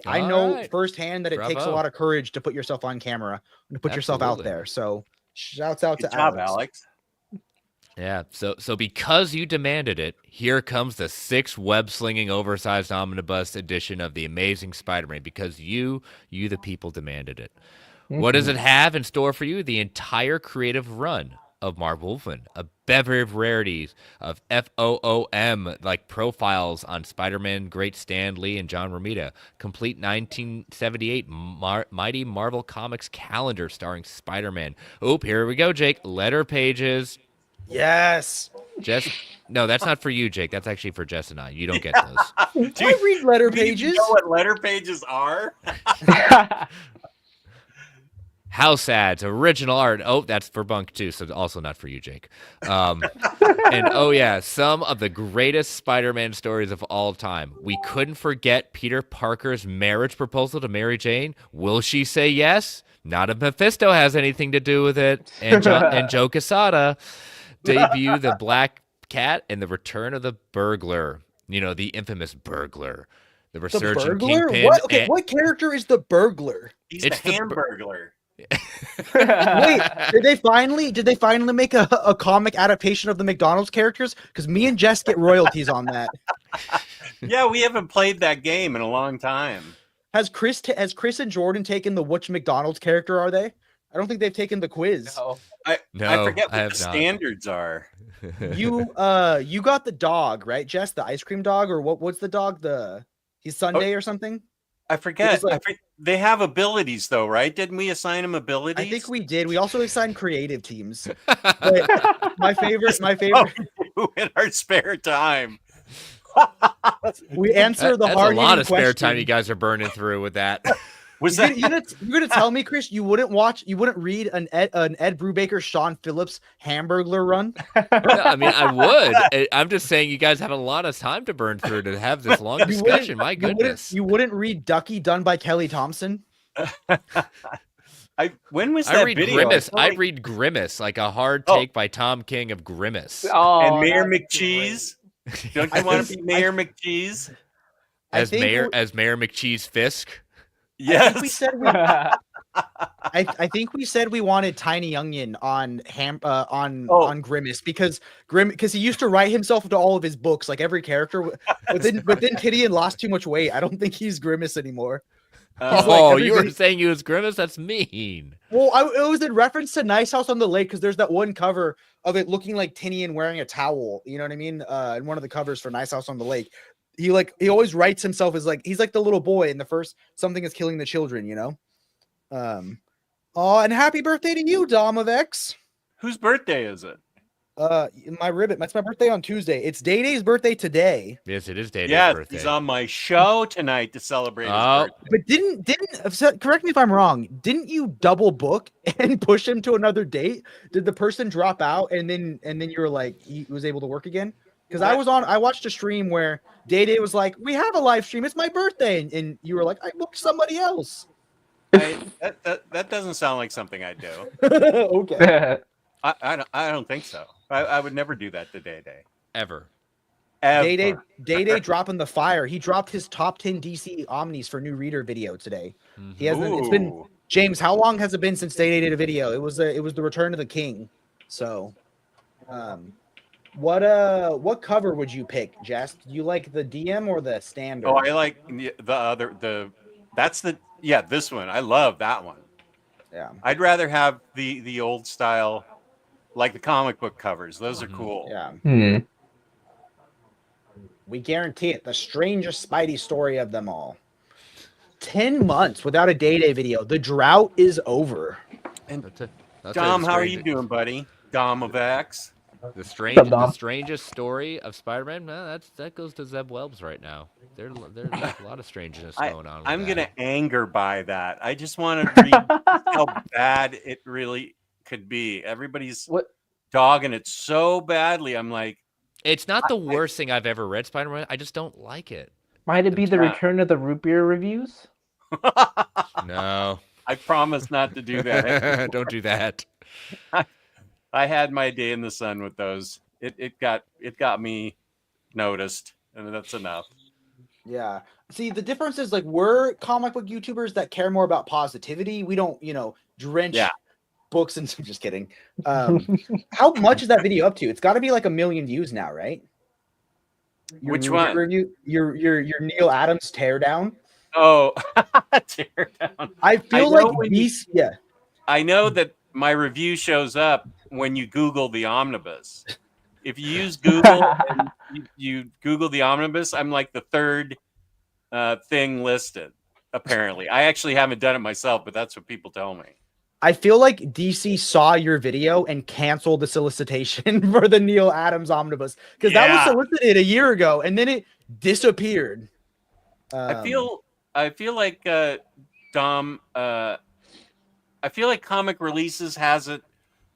I know firsthand that it takes a lot of courage to put yourself on camera and to put yourself out there. So shouts out to Alex. Yeah. So because you demanded it, here comes the 6 web-slinging oversized omnibus edition of The Amazing Spider-Man because you the people demanded it. What does it have in store for you? The entire creative run of Marv Wolfman, a bevy of rarities of FOOM, like profiles on Spider-Man, great Stan Lee, and John Romita. Complete 1978 Mighty Marvel Comics calendar starring Spider-Man. Oop, here we go, Jake. Letter pages. Yes. Jess, no, that's not for you, Jake. That's actually for Jess and I. You don't get those. Do I read letter you even pages. know what letter pages are? House ads, original art. Oh, that's for Bunk too, so also not for you, Jake. And oh yeah, some of the greatest Spider-Man stories of all time. We couldn't forget Peter Parker's marriage proposal to Mary Jane. Will she say yes? Not if Mephisto has anything to do with it. And Joe Quesada debut the Black Cat and the return of the burglar. You know, the infamous burglar. The The resurgent burglar? kingpin. What? Okay, what character is the burglar? He's It's the the Hamburglar. Wait, did they finally make a comic adaptation of the McDonald's characters? Because me and Jess get royalties on that. Yeah, we haven't played that game in a long time. Has Chris and Jordan taken the which McDonald's character are they? I don't think they've taken the quiz. No. I No, forget I what the have not. standards are. You got the dog, right, Jess? The ice cream dog, or what's the dog? He's Sunday or something? I forget. like- They have abilities though, right? Didn't we assign them abilities? I think we did. We also assigned creative teams. But my favorite in our spare time. we answer the That's hard a lot of spare question. time you guys are burning through with that. Was You're that gonna tell me, Chris, you wouldn't read an Ed Brubaker, Sean Phillips Hamburglar run? No, I mean, I would. I'm just saying you guys had a lot of time to burn through to have this long discussion. My goodness. You wouldn't read Ducky done by Kelly Thompson? when was I that read video? Grimace. feel I like- read Grimace, like a hard Oh. take by Tom King of Grimace. Oh, and Mayor that's McCheese. Don't I you want to think- be Mayor McCheese? I As think Mayor we- McCheese Fisk. Yes. I think we said great. I think we said we wanted Tiny Onion on Grimace because he used to write himself into all of his books, like every character. But then Gideon lost too much weight. I don't think he's Grimace anymore. Oh, you were everybody- saying he was Grimace? That's mean. Well, it was in reference to Nice House on the Lake because there's that one cover of it looking like Tinian wearing a towel. You know what I mean? In one of the covers for Nice House on the Lake, he always writes himself as he's like the little boy in the first Something is Killing the Children. You know. Oh, and happy birthday to you, Dom of X. Whose birthday is it? My ribbit. That's my birthday on Tuesday. It's Day-Day's birthday today. Yes, it is Day's Yes, birthday. he's on my show tonight to celebrate his Oh. birthday. But didn't correct me if I'm wrong. Didn't you double book and push him to another date? Did the person drop out and then you were like he was able to work again? Because I watched a stream where Day-Day was like, "We have a live stream. It's my birthday," and you were like, "I booked somebody else." That doesn't sound like something I'd do. Okay. I don't think so. I would never do that to Day Day. Ever. Ever. Day dropping the fire. He dropped his top 10 DC Omnis for new reader video today. He hasn't. It's been Ooh. James. How long has it been since Day did a video? It was the Return of the King. So, what cover would you pick, Jess? Do you like the DM or the standard? Oh, I like the other this one. I love that one. Yeah. I'd rather have the old style, like the comic book covers. Those are cool. Yeah. We guarantee it. The strangest Spidey story of them all. 10 months without a Day video. The drought is over. That's Dom, how are you doing, buddy? Dom of X. The Dom? strangest story of Spider-Man? No, that goes to Zeb Wells right now. There's a lot of strangeness going on. I'm with gonna that. anger by that. I just want to read how bad it really could be. Everybody's dogging it so badly. I'm like, It's not the worst thing I've ever read, Spider-Man. I just don't like it. Might it be the return of the root beer reviews? No. I promise not to do that. Don't do that. I had my day in the sun with those. It got me noticed, and that's enough. Yeah. See, the difference is we're comic book YouTubers that care more about positivity. We don't, drench books and I'm just kidding. How much is that video up to? It's got to be like 1 million views now, right? Which one? Review, your Neil Adams teardown. Oh, tear down. I feel like these. Yeah. I know that my review shows up when you Google the Omnibus. If you use Google and you Google the Omnibus, I'm like the third thing listed. Apparently, I actually haven't done it myself, but that's what people tell me. I feel like DC saw your video and canceled the solicitation for the Neil Adams omnibus because that was solicited a year ago and then it disappeared. I feel like Dom. I feel like Comic Releases has it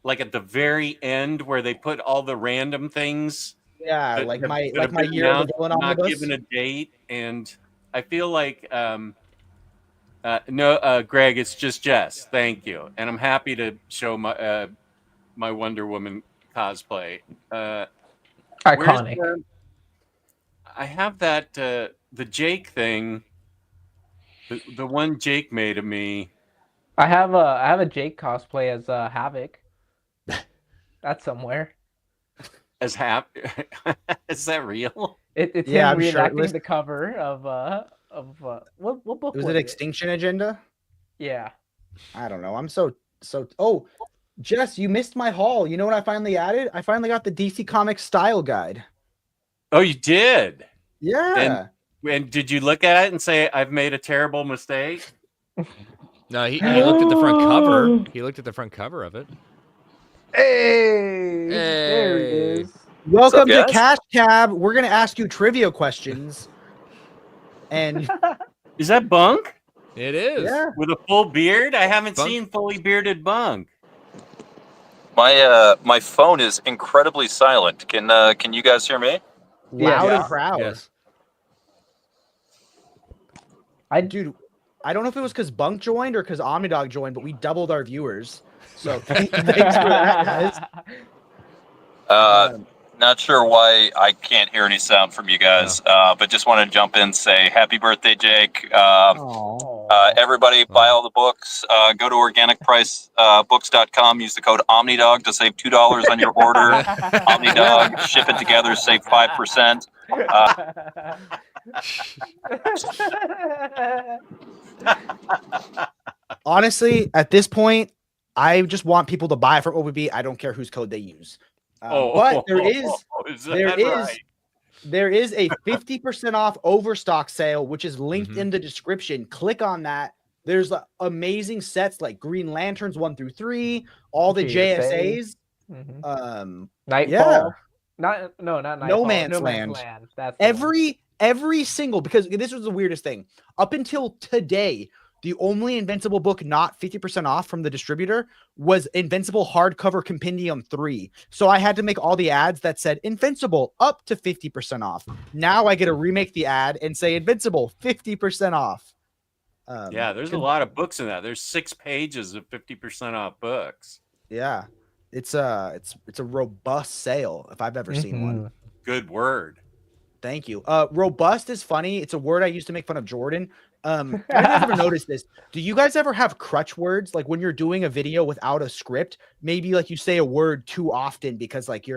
like at the very end where they put all the random things. Yeah, that like have- my that have like my been year of the announced, villain not omnibus. given a date, and I feel like no, Greg, it's just Jess. Thank you, and I'm happy to show my my Wonder Woman cosplay. Iconic. I have that the Jake thing, the one Jake made of me. I have a Jake cosplay as Havoc. That's somewhere. Is that real? It's Yeah, him I'm reenacting shirtless. the cover of what book Was was it Extinction Agenda? Yeah. I don't know. I'm so. Oh, Jess, you missed my haul. You know what I finally added? I finally got the DC Comics style guide. Oh, you did? Yeah. And did you look at it and say, I've made a terrible mistake? No, he looked at the front cover. He looked at the front cover of it. Hey, there he is. Welcome What's up, to guys? Cash Cab. We're gonna ask you trivia questions. And Is that Bunk It is. yeah, with a full beard? I haven't Bunk? seen fully bearded Bunk. My phone is incredibly silent. Can you guys hear me? loud Yeah. and proud. Yes. Dude, I don't know if it was because Bunk joined or because Omnidog joined, but we doubled our viewers. So thanks for that, guys. Not sure why I can't hear any sound from you guys, but just want to jump in and say happy birthday, Jake. Everybody buy all the books. Go to organicpricebooks.com. Use the code OmniDog to save $2 on your order. OmniDog, ship it together, save 5%. Honestly, at this point, I just want people to buy from OBB. I don't care whose code they use. But there is a 50% off Overstock sale, which is linked in the description. Click on that. There's amazing sets like Green Lanterns 1 through 3, all the JSAs. Nightfall. Not Nightfall. No Man's Land. That's Every single, because this was the weirdest thing. Up until today, the only Invincible book not 50% off from the distributor was Invincible Hardcover Compendium 3. So I had to make all the ads that said Invincible up to 50% off. Now I get to remake the ad and say Invincible 50% off. Yeah, there's a lot of books in that. There's 6 pages of 50% off books. Yeah. It's a robust sale if I've ever seen one. Good word. Thank you. Robust is funny. It's a word I used to make fun of Jordan. Have you guys ever noticed this? Do you guys ever have crutch words? Like when you're doing a video without a script, maybe like you say a word too often because like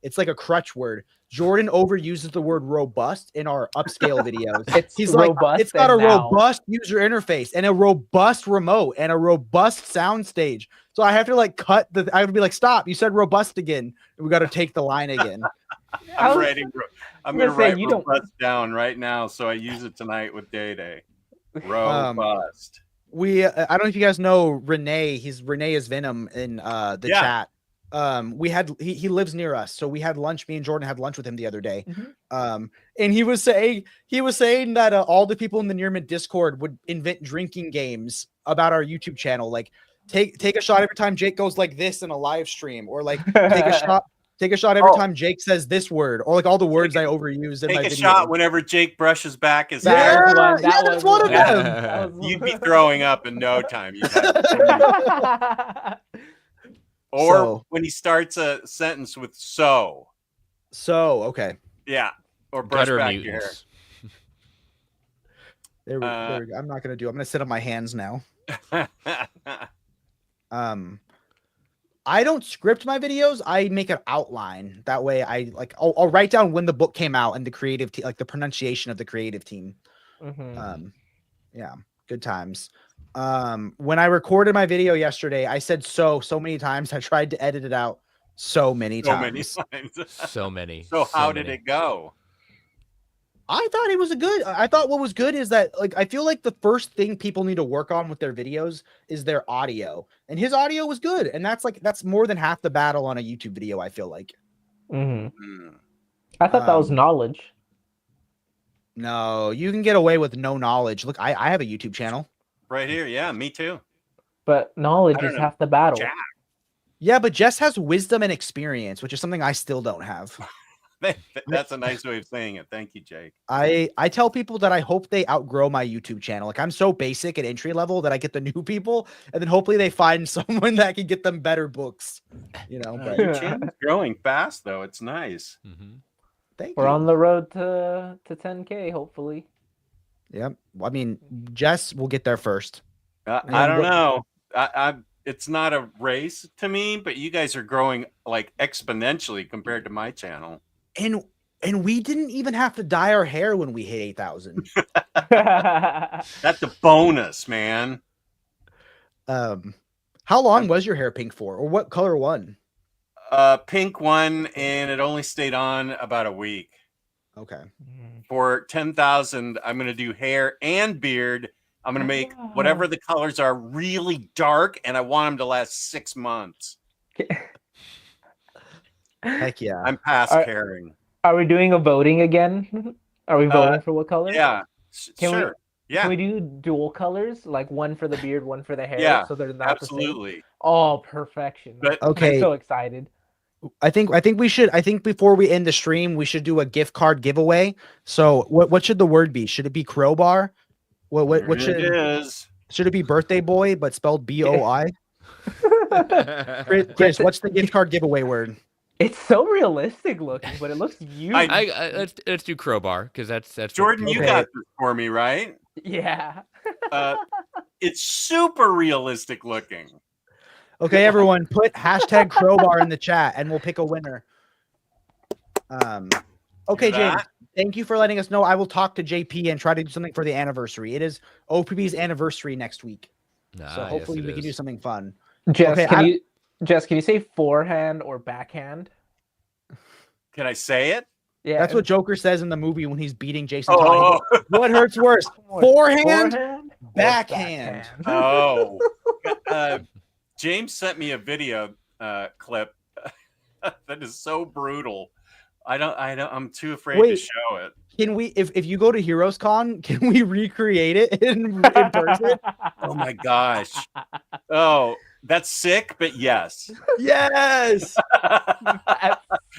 it's like a crutch word. Jordan overuses the word robust in our upscale videos. He's like, it's got a robust user interface and a robust remote and a robust sound stage. So I have to like I would be like, stop, you said robust again. We got to take the line again. I'm going to write robust down right now so I use it tonight with Day Day. Robust. I don't know if you guys know Renee. Renee is Venom in the chat. He lives near us, so we had lunch. Me and Jordan had lunch with him the other day. And he was saying that all the people in the Nearmint Discord would invent drinking games about our YouTube channel, like take a shot every time Jake goes like this in a live stream, or like take a shot every time Jake says this word, or like all the words I overuse in my video. Take a shot whenever Jake brushes back his hair. hair. That's one of them. You'd be throwing up in no time. Or when he starts a sentence with so. Okay. Yeah. Or brush back your hair. There we go. I'm not gonna I'm gonna sit on my hands now. I don't script my videos. I make an outline. That way I'll write down when the book came out and the creative team, like the pronunciation of the creative team. Yeah, good times. When I recorded my video yesterday, I said so many times. I tried to edit it out so many times. So many. So how did it go? I thought it was I thought what was good is that like I feel like the first thing people need to work on with their videos is their audio. And his audio was good. And that's more than half the battle on a YouTube video, I feel like. Mm-hmm. I thought that was knowledge. No, you can get away with no knowledge. Look, I have a YouTube channel. Right here, yeah, me too. But knowledge is half the battle. Jack. Yeah, but Jess has wisdom and experience, which is something I still don't have. That's a nice way of saying it. Thank you, Jake. I tell people that I hope they outgrow my YouTube channel. Like I'm so basic and entry level that I get the new people, and then hopefully they find someone that can get them better books. You know, but your channel's growing fast though. It's nice. Thank We're you. on the road to 10K, hopefully. Yep. Well, I mean, Jess will get there first. I don't know. It's not a race to me, but you guys are growing like exponentially compared to my channel. And we didn't even have to dye our hair when we hit 8,000. That's a bonus, man. How long was your hair pink for, or what color won? Pink one, and it only stayed on about a week. Okay. For 10,000, I'm gonna do hair and beard. I'm gonna make whatever the colors are really dark, and I want them to last 6 months. Heck yeah. I'm past caring. Are we doing a voting again? Are we voting for what color? Yeah. Sure. Can we do dual colors, like one for the beard, one for the hair? Yeah, so they're not absolutely. The same? Oh, perfection! But okay, I'm so excited. I think we should. I think before we end the stream, we should do a gift card giveaway. So what should the word be? Should it be crowbar? What should it is? Should it be birthday boy but spelled BOI? Chris, what's the gift card giveaway word? It's so realistic looking, but it looks huge. Let's do crowbar because that's Jordan. You got this for me, right? Yeah. It's super realistic looking. Okay, everyone, put hashtag crowbar in the chat, and we'll pick a winner. Okay, James, thank you for letting us know. I will talk to JP and try to do something for the anniversary. It is OPB's anniversary next week, so hopefully we can do something fun. Jess, can you say forehand or backhand? Can I say it? Yeah, that's what Joker says in the movie when he's beating Jason Todd. What hurts worse, forehand, backhand? Oh, James sent me a video clip that is so brutal. I'm too afraid to show it. Can we, if you go to Heroes Con, can we recreate it in person? Oh my gosh. Oh, that's sick, but yes. Yes.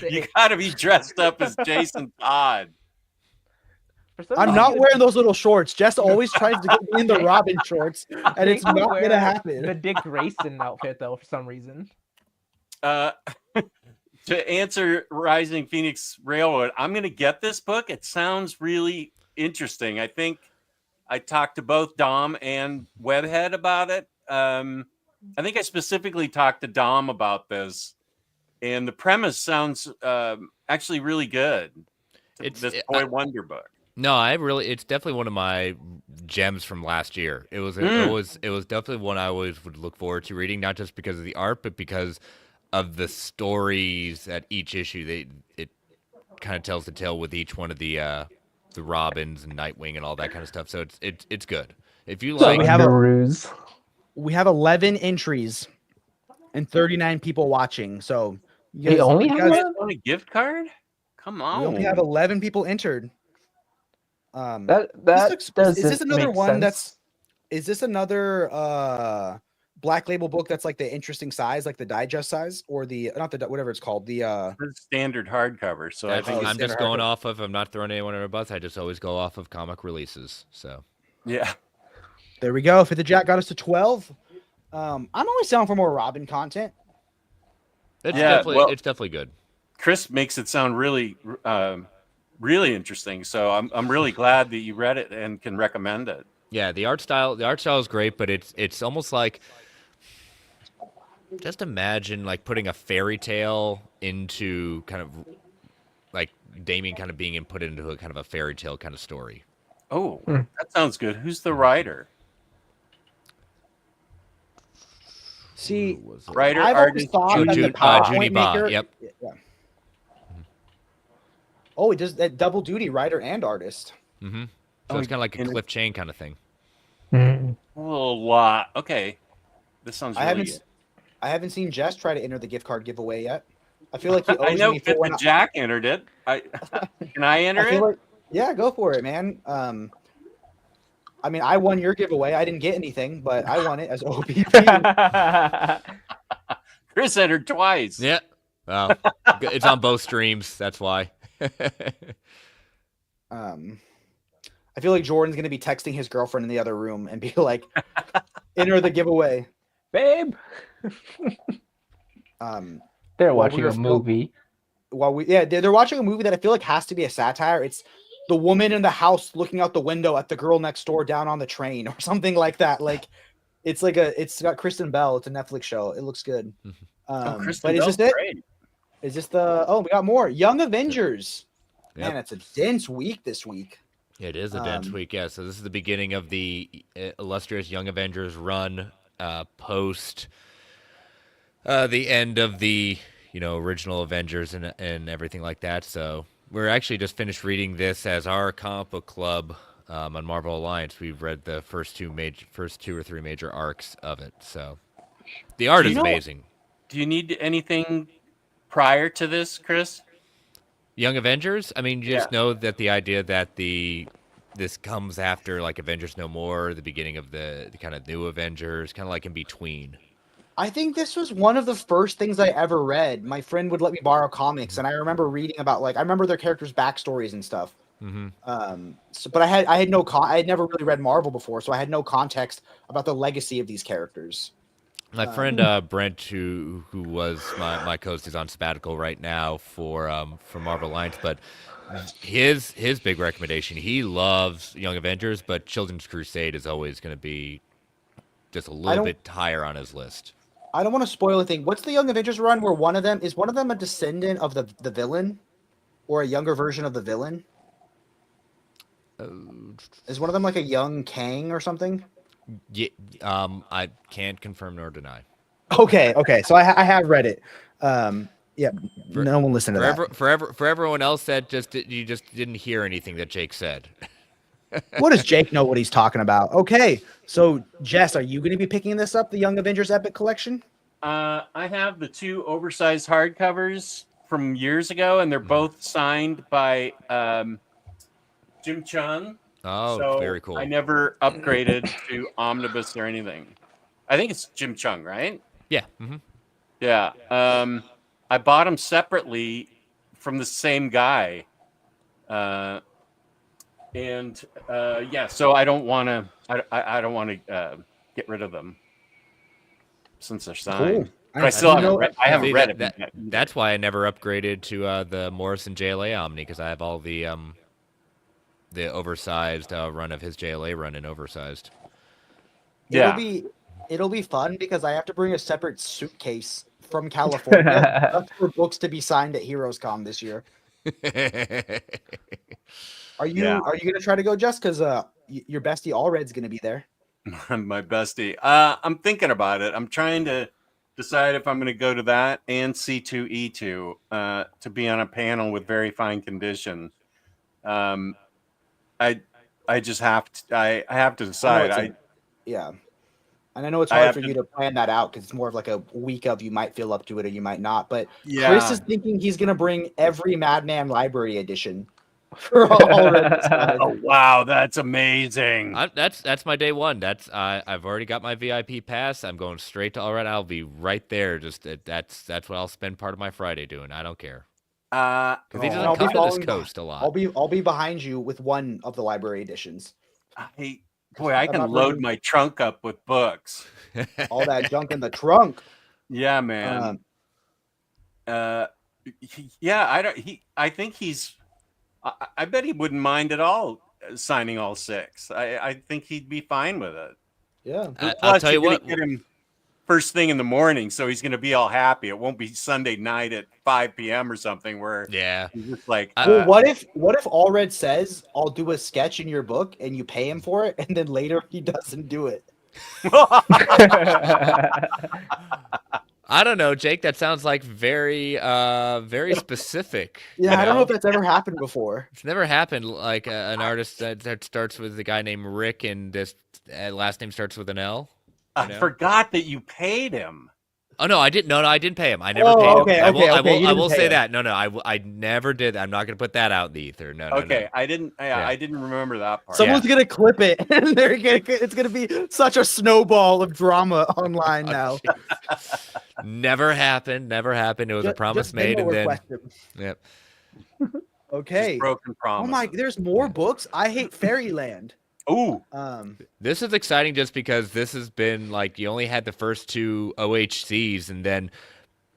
You gotta be dressed up as Jason Todd. I'm not wearing those little shorts. Jess always tries to get me in the Robin shorts, and it's not gonna happen. The Dick Grayson outfit, though, for some reason. To answer Rising Phoenix Railroad, I'm gonna get this book. It sounds really interesting. I think I talked to both Dom and Webhead about it. I think I specifically talked to Dom about this, and the premise sounds actually really good. It's this Boy Wonder book. No, it's definitely one of my gems from last year. It was definitely one I always would look forward to reading, not just because of the art, but because of the stories at each issue. It kind of tells the tale with each one of the Robins and Nightwing and all that kind of stuff. So it's good. If you like, we have 11 entries and 39 people watching. So you guys only have a gift card? Come on. We only have 11 people entered. Is this another one sense? Is this another Black Label book that's like the interesting size, like the digest size, or whatever it's called, the standard hardcover? So I think I'm just going off of. I'm not throwing anyone under a bus. I just always go off of comic releases. So yeah, there we go. Fit the Jack got us to 12. I'm always down for more Robin content. It's definitely good. Chris makes it sound really, really interesting. So I'm really glad that you read it and can recommend it. Yeah, the art style is great, but it's almost like, just imagine like putting a fairy tale into kind of like Damien kind of being put into a kind of a fairy tale kind of story. Oh, that sounds good. Who's the writer? See, writer, I've always thought that the PowerPoint maker. Yep. Yeah. Oh, it does that double duty, writer and artist. Mm-hmm. So it's kind of like a Cliff Chain kind of thing. A lot. Okay, this sounds really good. I haven't seen Jess try to enter the gift card giveaway yet. I feel like he owes I know me for Fit the Jack entered it. Can I enter it? Like, yeah, go for it, man. I mean, I won your giveaway. I didn't get anything, but I won it as OPP. Chris entered twice. Yeah. Well, it's on both streams. That's why. I feel like Jordan's going to be texting his girlfriend in the other room and be like, enter the giveaway. Babe. They're watching a movie. They're watching a movie that I feel like has to be a satire. It's the woman in the house looking out the window at the girl next door down on the train or something like that. Like it's got Kristen Bell. It's a Netflix show. It looks good. But is this it? Great. Is this we got more Young Avengers. Yep. Man, it's a dense week this week. It is a dense week, yeah. So this is the beginning of the illustrious Young Avengers run post the end of the original Avengers and everything like that. So we're actually just finished reading this as our comic book club on Marvel Alliance. We've read the first two or three major arcs of it. So the art is amazing. Do you need anything prior to this, Chris? Young Avengers? I mean, you just know that the idea that this comes after like Avengers No More, the beginning of the kind of new Avengers, kind of like in between. I think this was one of the first things I ever read. My friend would let me borrow comics, and I remember reading about I remember their characters' backstories and stuff. Mm-hmm. But I had never really read Marvel before, so I had no context about the legacy of these characters. My friend Brent, who was my co-host, is on sabbatical right now for Marvel Alliance, but his big recommendation, he loves Young Avengers, but Children's Crusade is always going to be just a little bit higher on his list. I don't want to spoil anything. What's the Young Avengers run where one of them a descendant of the villain, or a younger version of the villain? Is one of them like a young Kang or something? Yeah, I can't confirm nor deny. Okay. So I have read it. No one listened to that. For everyone else that you just didn't hear anything that Jake said. What does Jake know what he's talking about? Okay, so Jess, are you going to be picking this up, the Young Avengers Epic Collection? I have the 2 oversized hardcovers from years ago, and they're both signed by Jim Chung. Oh, so very cool. I never upgraded to Omnibus or anything. I think it's Jim Chung, right? Yeah. Mm-hmm. Yeah. I bought them separately from the same guy. So I don't want to. I don't want to get rid of them since they're signed. Cool. But I still haven't read it. That's why I never upgraded to the Morrison JLA Omni, because I have all the oversized run of his JLA run in oversized. Yeah. It'll be fun because I have to bring a separate suitcase from California for books to be signed at Heroes Con this year. Are you going to try to go, Jess? Because your bestie Allred's going to be there. My bestie. I'm thinking about it. I'm trying to decide if I'm going to go to that and C2E2 to be on a panel with Very Fine Condition. I just have to. I have to decide. And I know it's hard for you to plan that out because it's more of like a week of you might feel up to it or you might not. But Chris is thinking he's going to bring every Madman Library edition. Oh wow, that's amazing. That's my day one. I've already got my VIP pass. I'm going straight to Allred. I'll be right there. Just that's what I'll spend part of my Friday doing. I don't care. Because he doesn't come to this coast a lot. I'll be behind you with one of the library editions. I can load my trunk up with books. All that junk in the trunk. Yeah, man. I think he's. I bet he wouldn't mind at all signing all 6. I think he'd be fine with it. Yeah. I'll tell you what. Get him first thing in the morning, so he's going to be all happy. It won't be Sunday night at 5 p.m. or something where he's just like. Well, what if Allred says, "I'll do a sketch in your book," and you pay him for it, and then later he doesn't do it? I don't know, Jake. That sounds like very specific. Yeah, I don't know if that's ever happened before. It's never happened. Like an artist that starts with a guy named Rick and this last name starts with an L. I forgot that you paid him. Oh no, I didn't. No, I didn't pay him. I never paid him. I will say him. that. No, I never did. I'm not going to put that out in the ether. No. Okay, no. I didn't remember that part. Someone's gonna clip it, and it's gonna be such a snowball of drama online now. Never happened. Never happened. It was a promise made, and then. Yep. Okay. Just broken promise. Oh my! There's more books. I hate Fairyland. Ooh. This is exciting just because this has been like you only had the first 2 OHCs and then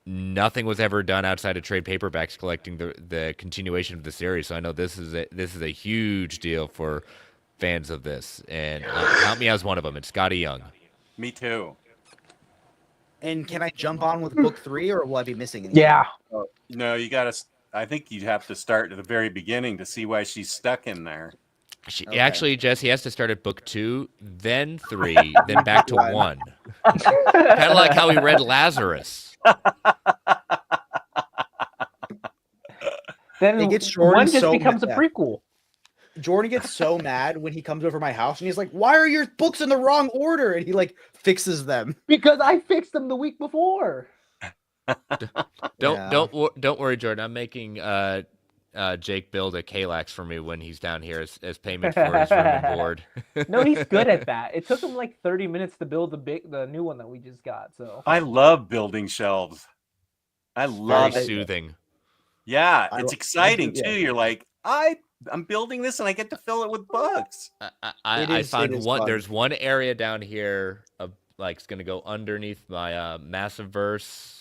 nothing was ever done outside of trade paperbacks collecting the continuation of the series. So I know this is a huge deal for fans of this, and count me as one of them. It's Scotty Young. Me too. And can I jump on with book 3, or will I be missing anything? Yeah. No, you got to. I think you'd have to start at the very beginning to see why she's stuck in there. Actually, Jess, he has to start at book 2, then 3, then back to 1. Kind of like how he read Lazarus. Then it gets one just becomes a prequel. Jordan gets so mad when he comes over my house and he's like, "Why are your books in the wrong order?" And he like fixes them. Because I fixed them the week before. Don't worry, Jordan. I'm making Jake build a Kalax for me when he's down here as payment for his room and board. No, he's good at that. It took him like 30 minutes to build the new one that we just got. So I love building shelves. I love Very soothing. Yeah, it's exciting too. You're like, I'm building this and I get to fill it with books. I find one. There's one area down here like it's gonna go underneath my Massive Verse.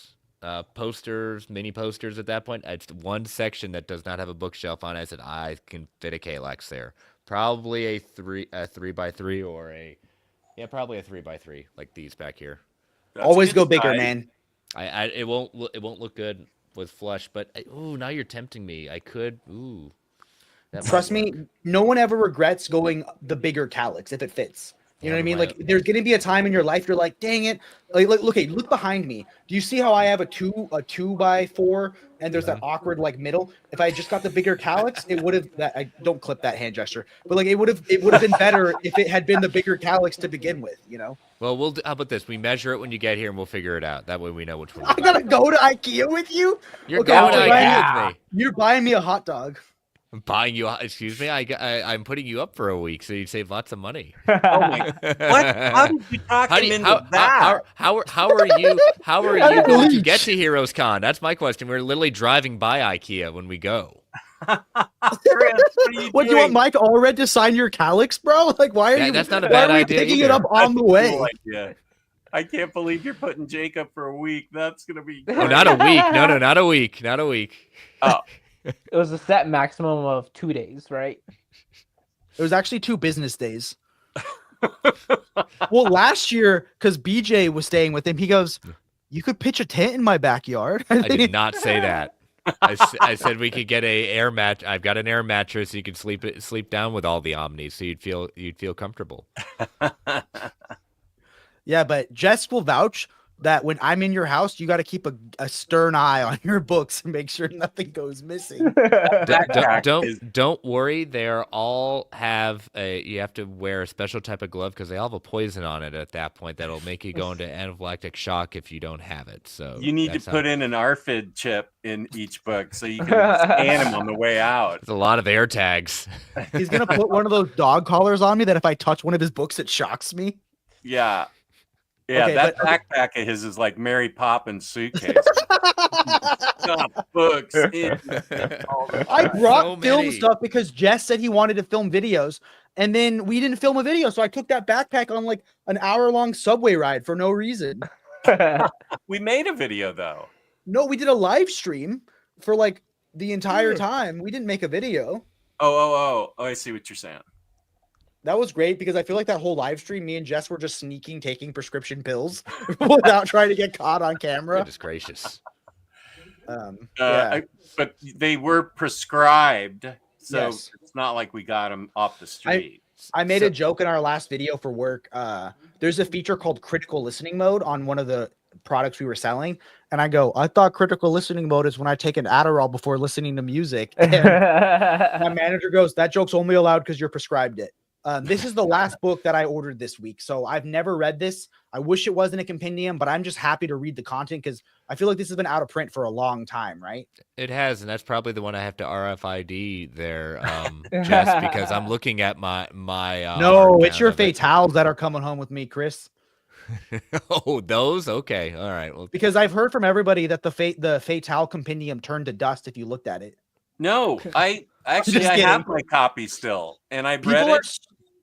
Posters, mini posters at that point. It's one section that does not have a bookshelf on it. I said I can fit a Kalax there. Probably a 3x3 or probably a 3x3 like these back here. That's always go bigger, man. It won't look good with flush, but now you're tempting me. I could Trust me, no one ever regrets going the bigger Kalax if it fits. You know what I mean? Like, there's going to be a time in your life you're like, dang it. Like, look behind me. Do you see how I have a 2x4 and there's that awkward like middle? If I just got the bigger Kalax, it would have. I don't clip that hand gesture, but like it would have been better if it had been the bigger Kalax to begin with. You know. Well, how about this? We measure it when you get here and we'll figure it out. That way we know which one. I gotta go to IKEA with you. You're going to IKEA with me. You're buying me a hot dog. I'm buying you. Excuse me. I'm putting you up for a week, so you'd save lots of money. Oh my! What? How did you talk him into that? How are you? How are you going to get to Heroes Con? That's my question. We're literally driving by IKEA when we go. Chris, what do you want Mike Allred to sign your Kalax, bro? Like, why are you? That's not a bad idea. Picking it up on the way. Cool. I can't believe you're putting Jake up for a week. That's gonna be. Oh, not a week. No, not a week. Not a week. Oh. It was a set maximum of 2 days, right? It was actually 2 business days. Well, last year, because BJ was staying with him, he goes, "You could pitch a tent in my backyard." I did not say that. I said we could get a air mat. I've got an air mattress. So you could sleep down with all the Omnis, so you'd feel comfortable. Yeah, but Jess will vouch that when I'm in your house, you got to keep a stern eye on your books and make sure nothing goes missing. Don't worry. They're all have you have to wear a special type of glove because they all have a poison on it at that point that'll make you go into anaphylactic shock if you don't have it. So you need to put in an ARFID chip in each book so you can scan them on the way out. There's a lot of air tags. He's gonna put one of those dog collars on me that if I touch one of his books, it shocks me. Yeah. Yeah, okay, that backpack of his is like Mary Poppins suitcase. Books. I brought film stuff because Jess said he wanted to film videos, and then we didn't film a video, so I took that backpack on like an hour-long subway ride for no reason. We made a video though. No, we did a live stream for like the entire time. We didn't make a video. Oh, I see what you're saying. That was great because I feel like that whole live stream, me and Jess were just taking prescription pills without trying to get caught on camera. Goodness gracious. Yeah. But they were prescribed, so it's not like we got them off the street. I made a joke in our last video for work. There's a feature called critical listening mode on one of the products we were selling, and I go, I thought critical listening mode is when I take an Adderall before listening to music. And my manager goes, that joke's only allowed because you're prescribed it. This is the last book that I ordered this week, so I've never read this. I wish it wasn't a compendium, but I'm just happy to read the content because I feel like this has been out of print for a long time, right? It has, and that's probably the one I have to RFID there, just because I'm looking at my no, it's your fatales that are coming home with me, Chris. Oh, those? Okay, all right. Well, because I've heard from everybody that the fatale compendium turned to dust if you looked at it. No, I have my copy still, and I read it.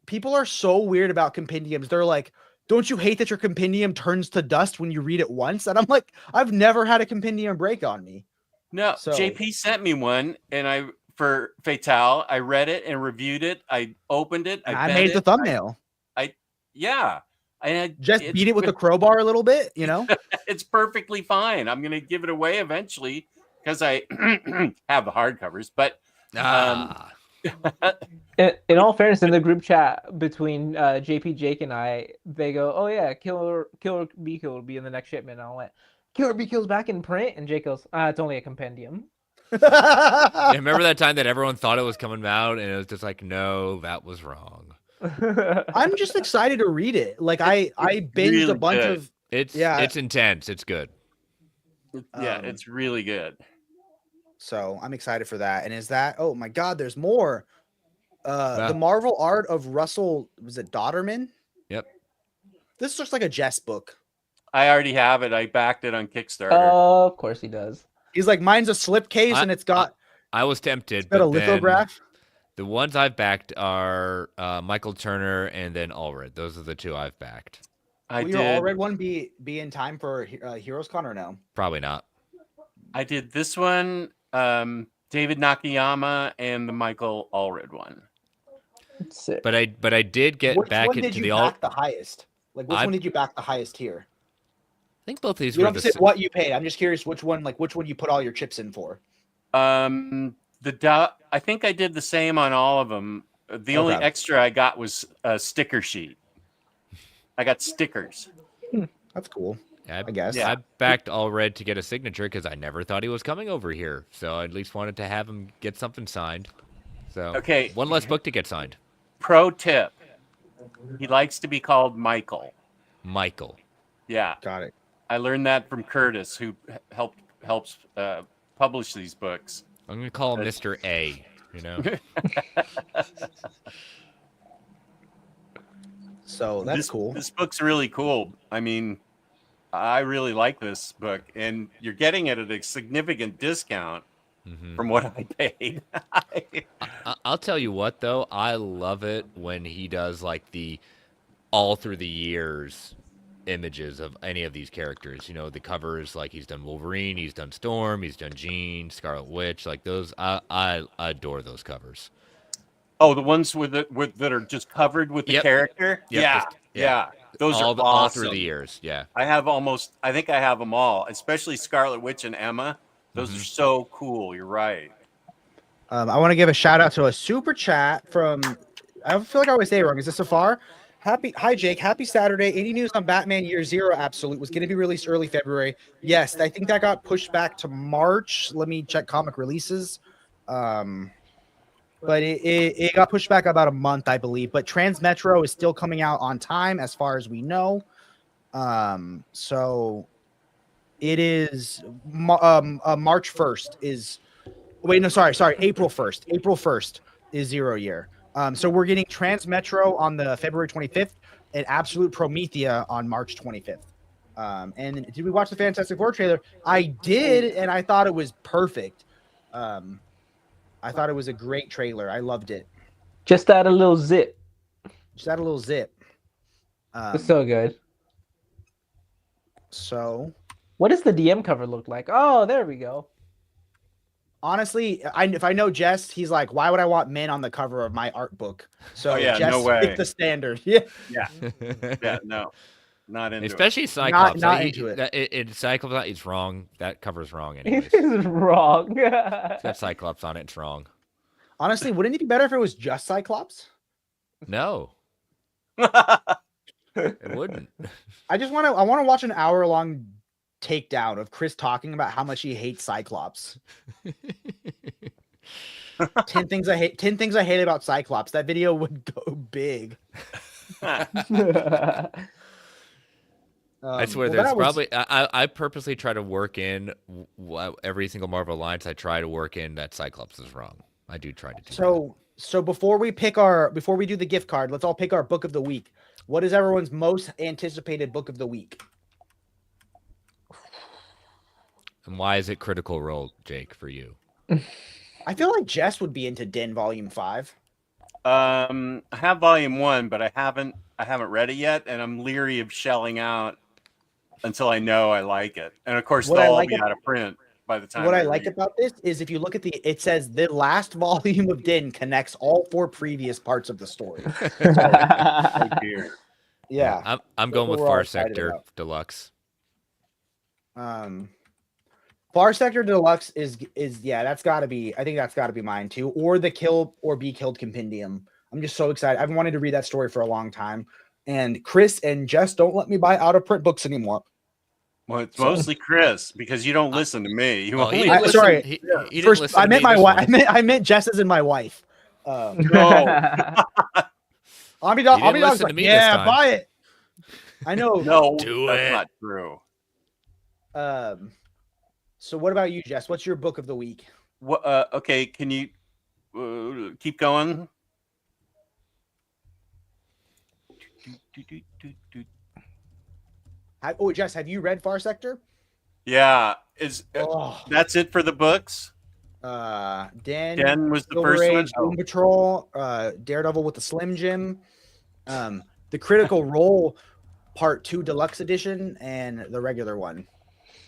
People are so weird about compendiums. They're like, don't you hate that your compendium turns to dust when you read it once? And I'm like, I've never had a compendium break on me. No, so, JP sent me one, and for Fatale, I read it and reviewed it. I opened it. I made the thumbnail. Yeah. I just beat it with a crowbar a little bit, you know? It's perfectly fine. I'm going to give it away eventually because I have the hardcovers, but in all fairness, in the group chat between JP, Jake, and I, they go, "Oh yeah, Killer Bee Kill will be in the next shipment." And I went, "Killer Bee Kill's back in print," and Jake goes, "It's only a compendium." Yeah, remember that time that everyone thought it was coming out, and it was just like, no, that was wrong. I'm just excited to read it. Like I binged really a bunch good. of. It's intense. It's good. Yeah, it's really good. So I'm excited for that. And is that? Oh my God, there's more. The Marvel art of Russell, was it Dodderman? Yep. This looks like a Jess book. I already have it. I backed it on Kickstarter. Of course he does. He's like, mine's a slipcase and it's got. I was tempted. It's got a lithograph. The ones I've backed are Michael Turner and then Allred. Those are the two I've backed. Will your Allred one be in time for Heroes Con or no? Probably not. I did this one, David Nakayama, and the Michael Allred one. But I did get back into the back the highest? Like which one did you back the highest here? I think both these you were don't say what you paid. I'm just curious which one you put all your chips in for. I think I did the same on all of them. The only extra I got was a sticker sheet. I got stickers. That's cool. I guess. Yeah. I backed Allred to get a signature because I never thought he was coming over here. So I at least wanted to have him get something signed. So one less book to get signed. Pro tip. He likes to be called Michael. Michael. Yeah. Got it. I learned that from Curtis, who helps publish these books. I'm going to call him Mr. A, you know? So that's cool. This book's really cool. I mean, I really like this book, and you're getting it at a significant discount from what I paid. I'll tell you what, though. I love it when he does, like, the all through the years images of any of these characters. You know, the covers, like he's done Wolverine, he's done Storm, he's done Jean, Scarlet Witch, like those. I adore those covers. Oh, the ones that are just covered with the character. Yep. Yeah. Those are awesome. All through the years. Yeah, I think I have them all, especially Scarlet Witch and Emma. Those are so cool. You're right. I want to give a shout out to a super chat from. I feel like I always say it wrong. Is this Safar? Hi Jake, happy Saturday. Any news on Batman Year Zero Absolute? Was going to be released early February. Yes, I think that got pushed back to March. Let me check comic releases. But it got pushed back about a month, I believe. But Transmetro is still coming out on time as far as we know. So it is March 1st is April 1st. April 1st is 0 year. So we're getting Transmetro on the February 25th and Absolute Promethea on March 25th. And did we watch the Fantastic Four trailer? I did, and I thought it was perfect. I thought it was a great trailer. I loved it. Just add a little zip. It's so good. So what does the DM cover look like? Oh, there we go. Honestly, if I know Jess, he's like, why would I want men on the cover of my art book? So Jess, no way. It's the standard. Yeah. No, not into especially it. Cyclops. Not into it. Cyclops, it's wrong. That cover's wrong anyways. It is wrong. It's got Cyclops on it. It's wrong. Honestly, wouldn't it be better if it was just Cyclops? No. It wouldn't. I want to watch an hour-long takedown of Chris talking about how much he hates Cyclops. 10 things I hate about Cyclops. That video would go big. I swear, there's probably. I purposely try to work in every single Marvel Alliance. I try to work in that Cyclops is wrong. I do try to do that. So before we do the gift card, let's all pick our book of the week. What is everyone's most anticipated book of the week? And why is it Critical Role, Jake, for you? I feel like Jess would be into Den Volume 5. I have Volume 1, but I haven't read it yet, and I'm leery of shelling out until I know I like it. And of course, they'll all be out of print by the time. What I like about this is if you look at it says the last volume of Den connects all 4 previous parts of the story. Oh, dear. Yeah. I'm going with Far Sector Deluxe. Far Sector Deluxe is that's got to be, I think that's got to be mine too, or the Kill or Be Killed Compendium. I'm just so excited. I've wanted to read that story for a long time. And Chris and Jess don't let me buy out of print books anymore. Well, it's mostly Chris because you don't listen to me. You only sorry. He didn't listen I to meant me my this wife. one. I meant Jess's and my wife. No. Ami Dog's like, yeah, buy it. I know. No, that's not true. So what about you, Jess? What's your book of the week? What? Okay, can you keep going? Jess, have you read Far Sector? Yeah, that's it for the books? Den was the Silver first Age, one. Doom Patrol, Daredevil with the Slim Jim, the Critical Role Part 2 Deluxe Edition, and the regular one.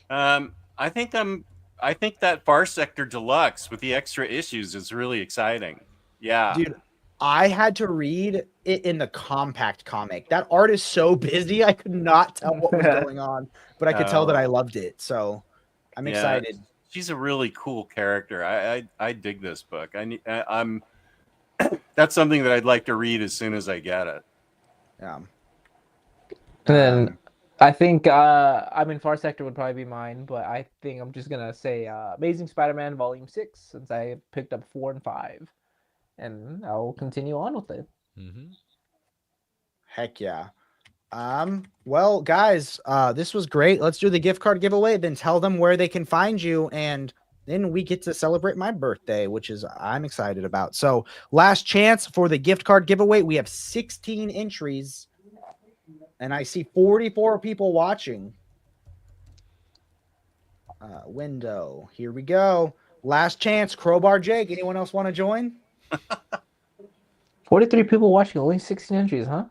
I think that Far Sector Deluxe with the extra issues is really exciting. Yeah, dude, I had to read it in the compact comic. That art is so busy, I could not tell what was going on, but I could tell that I loved it. So I'm excited. She's a really cool character. I dig this book. I'm that's something that I'd like to read as soon as I get it. Yeah. And then I think Far Sector would probably be mine, but I think I'm just gonna say Amazing Spider-Man Volume 6 since I picked up 4 and 5, and I'll continue on with it. Mm-hmm. Heck yeah. Well, guys, this was great. Let's do the gift card giveaway, then tell them where they can find you, and then we get to celebrate my birthday, which is I'm excited about. So last chance for the gift card giveaway. We have 16 entries, and I see 44 people watching. Window. Here we go. Last chance. Crowbar Jake. Anyone else want to join? 43 people watching, only 16 entries, huh?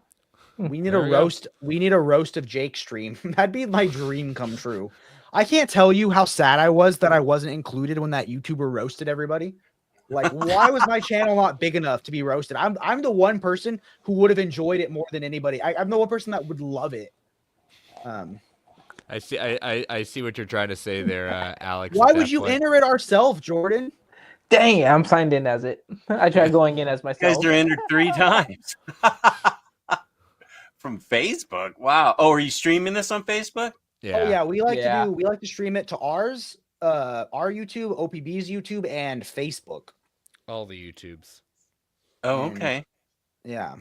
We need a roast. We need a roast of Jake stream. That'd be my dream come true. I can't tell you how sad I was that I wasn't included when that YouTuber roasted everybody. Like, why was my channel not big enough to be roasted? I'm the one person who would have enjoyed it more than anybody. I'm the one person that would love it. I see. I see what you're trying to say there, Alex. Why would you enter it ourselves, Jordan? Dang it, I'm signed in as it. I tried going in as myself. You guys are entered 3 times. From Facebook. Wow. Oh, are you streaming this on Facebook? Yeah. Oh yeah, we like to stream it to ours, our YouTube, OPB's YouTube, and Facebook. All the YouTubes. Oh, okay. Yeah.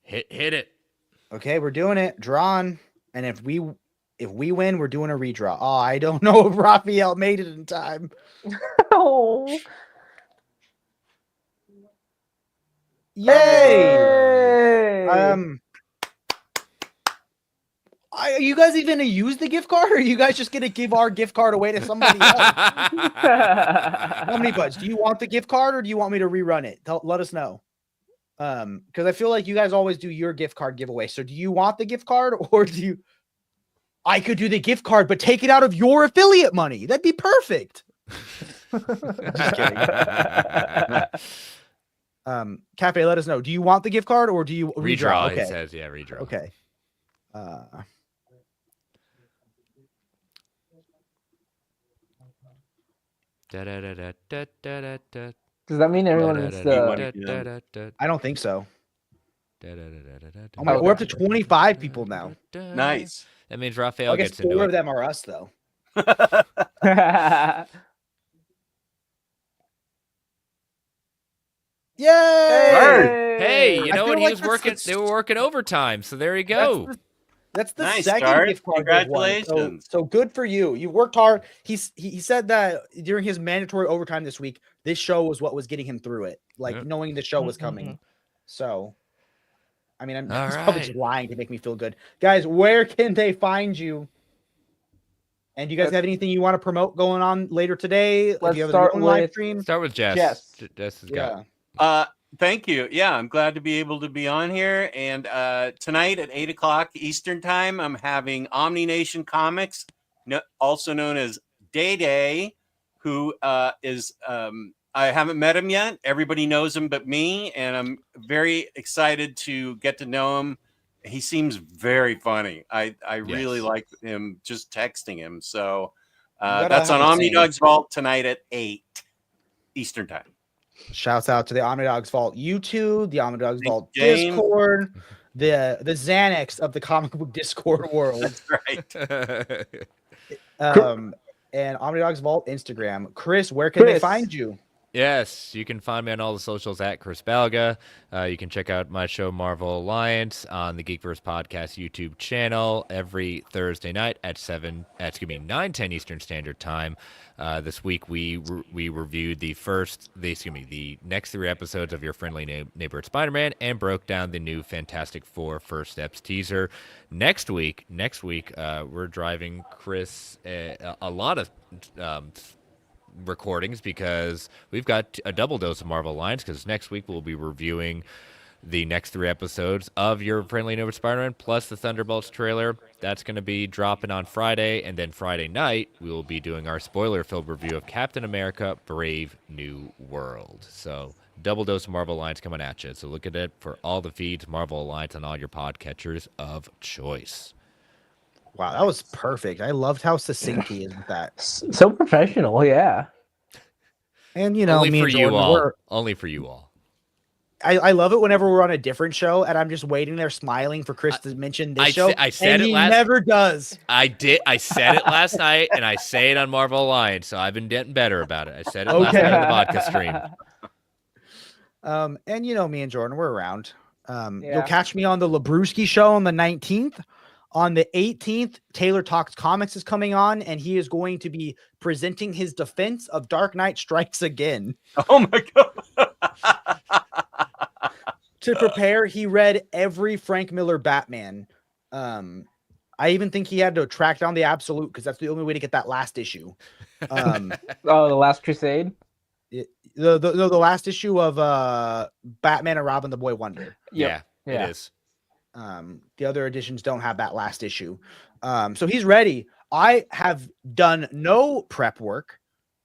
Hit it. Okay, we're doing it. Drawn. And if we win, we're doing a redraw. Oh, I don't know if Raphael made it in time. Oh. Yay! Are you guys even gonna use the gift card, or are you guys just gonna give our gift card away to somebody else? Omnibus, do you want the gift card, or do you want me to rerun it? Let us know. Because I feel like you guys always do your gift card giveaway. So do you want the gift card, or do you? I could do the gift card, but take it out of your affiliate money. That'd be perfect. Just kidding. Cafe, let us know. Do you want the gift card, or do you redraw? Okay. It says, yeah, redraw. Okay. Does that mean everyone needs to? I don't think so. Oh my, we're up to 25 people now. Nice. That means Raphael I guess gets into 4 it. of them are us, though. Yay! Hey, you I know what? feel He like was that's working. They were working overtime, so there you go. That's the Nice, second Dart. gift card they've won. Congratulations. So good for you. You worked hard. He said that during his mandatory overtime this week, this show was what was getting him through it. Like Yep. knowing the show was coming. So, I mean, All he's probably right. just lying to make me feel good. Guys, where can they find you? And do you guys have anything you want to promote going on later today? Let's if you have start your own live with- stream. Start with Jess. Jess. Jess has got. Thank you. Yeah, I'm glad to be able to be on here. And tonight at 8:00 Eastern time, I'm having Omni Nation Comics, also known as Day Day, who is I haven't met him yet. Everybody knows him but me, and I'm very excited to get to know him. He seems very funny. I really like him just texting him. So that's on Omni Dog's Vault tonight at 8 Eastern time. Shouts out to the Omnidogs Vault YouTube, the Omnidogs Vault James. Discord, the Xanax of the comic book Discord world. That's right. And Omnidogs Vault Instagram. Chris, where can they find you? Yes, you can find me on all the socials at Chris Balga. You can check out my show Marvel Alliance on the Geekverse Podcast YouTube channel every Thursday night at 9:10 Eastern Standard Time. This week we reviewed the next 3 episodes of Your Friendly Neighborhood Spider-Man and broke down the new Fantastic Four First Steps teaser. Next week, we're driving Chris a lot of recordings because we've got a double dose of Marvel Alliance, because next week we'll be reviewing the next 3 episodes of Your Friendly Neighborhood Spider-Man plus the Thunderbolts trailer. That's going to be dropping on Friday, and then Friday night we will be doing our spoiler-filled review of Captain America Brave New World. So double dose of Marvel Alliance coming at you. So look at it for all the feeds, Marvel Alliance on all your podcatchers of choice. Wow, that was perfect. I loved how succinct he is with that. So professional, yeah. And you know, only me for and you Jordan, all. Only for you all. I love it whenever we're on a different show and I'm just waiting there smiling for Chris to mention this show. I said and it last. He never does. I did. I said it last night, and I say it on Marvel Alliance. So I've been getting better about it. I said it last night on the vodka stream. And you know, me and Jordan, we're around. You'll catch me on the Labruski show on the 19th. On the 18th, Taylor Talks Comics is coming on, and he is going to be presenting his defense of Dark Knight Strikes Again. Oh my God. To prepare, he read every Frank Miller Batman. I even think he had to track down the Absolute because that's the only way to get that last issue. The Last Crusade? The last issue of Batman and Robin the Boy Wonder. Yeah, it is. The other editions don't have that last issue. So he's ready. I have done no prep work.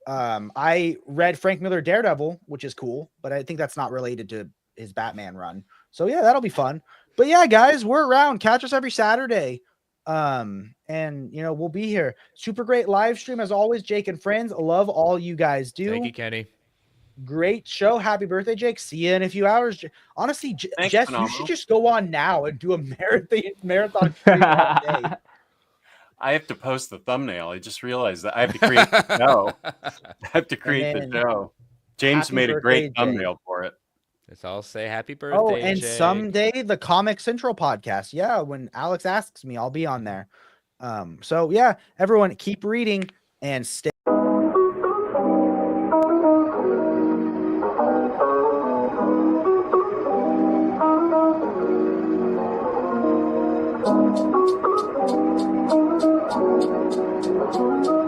I read Frank Miller Daredevil, which is cool, but I think that's not related to his Batman run. So yeah, that'll be fun. But yeah, guys, we're around. Catch us every Saturday. And you know, we'll be here. Super great live stream as always, Jake and friends. Love all you guys do. Thank you, Kenny. Great show. Happy birthday, Jake. See you in a few hours. Honestly, Thanks, Jess, phenomenal. you should just go on now and do a marathon stream all day. I have to post the thumbnail. I just realized that I have to create the show. I have to create the show. James made a great thumbnail for it. Let's all say happy birthday. Oh, and Jake. someday the Comic Central podcast. Yeah, when Alex asks me, I'll be on there. So yeah, everyone keep reading and stay. Thank you.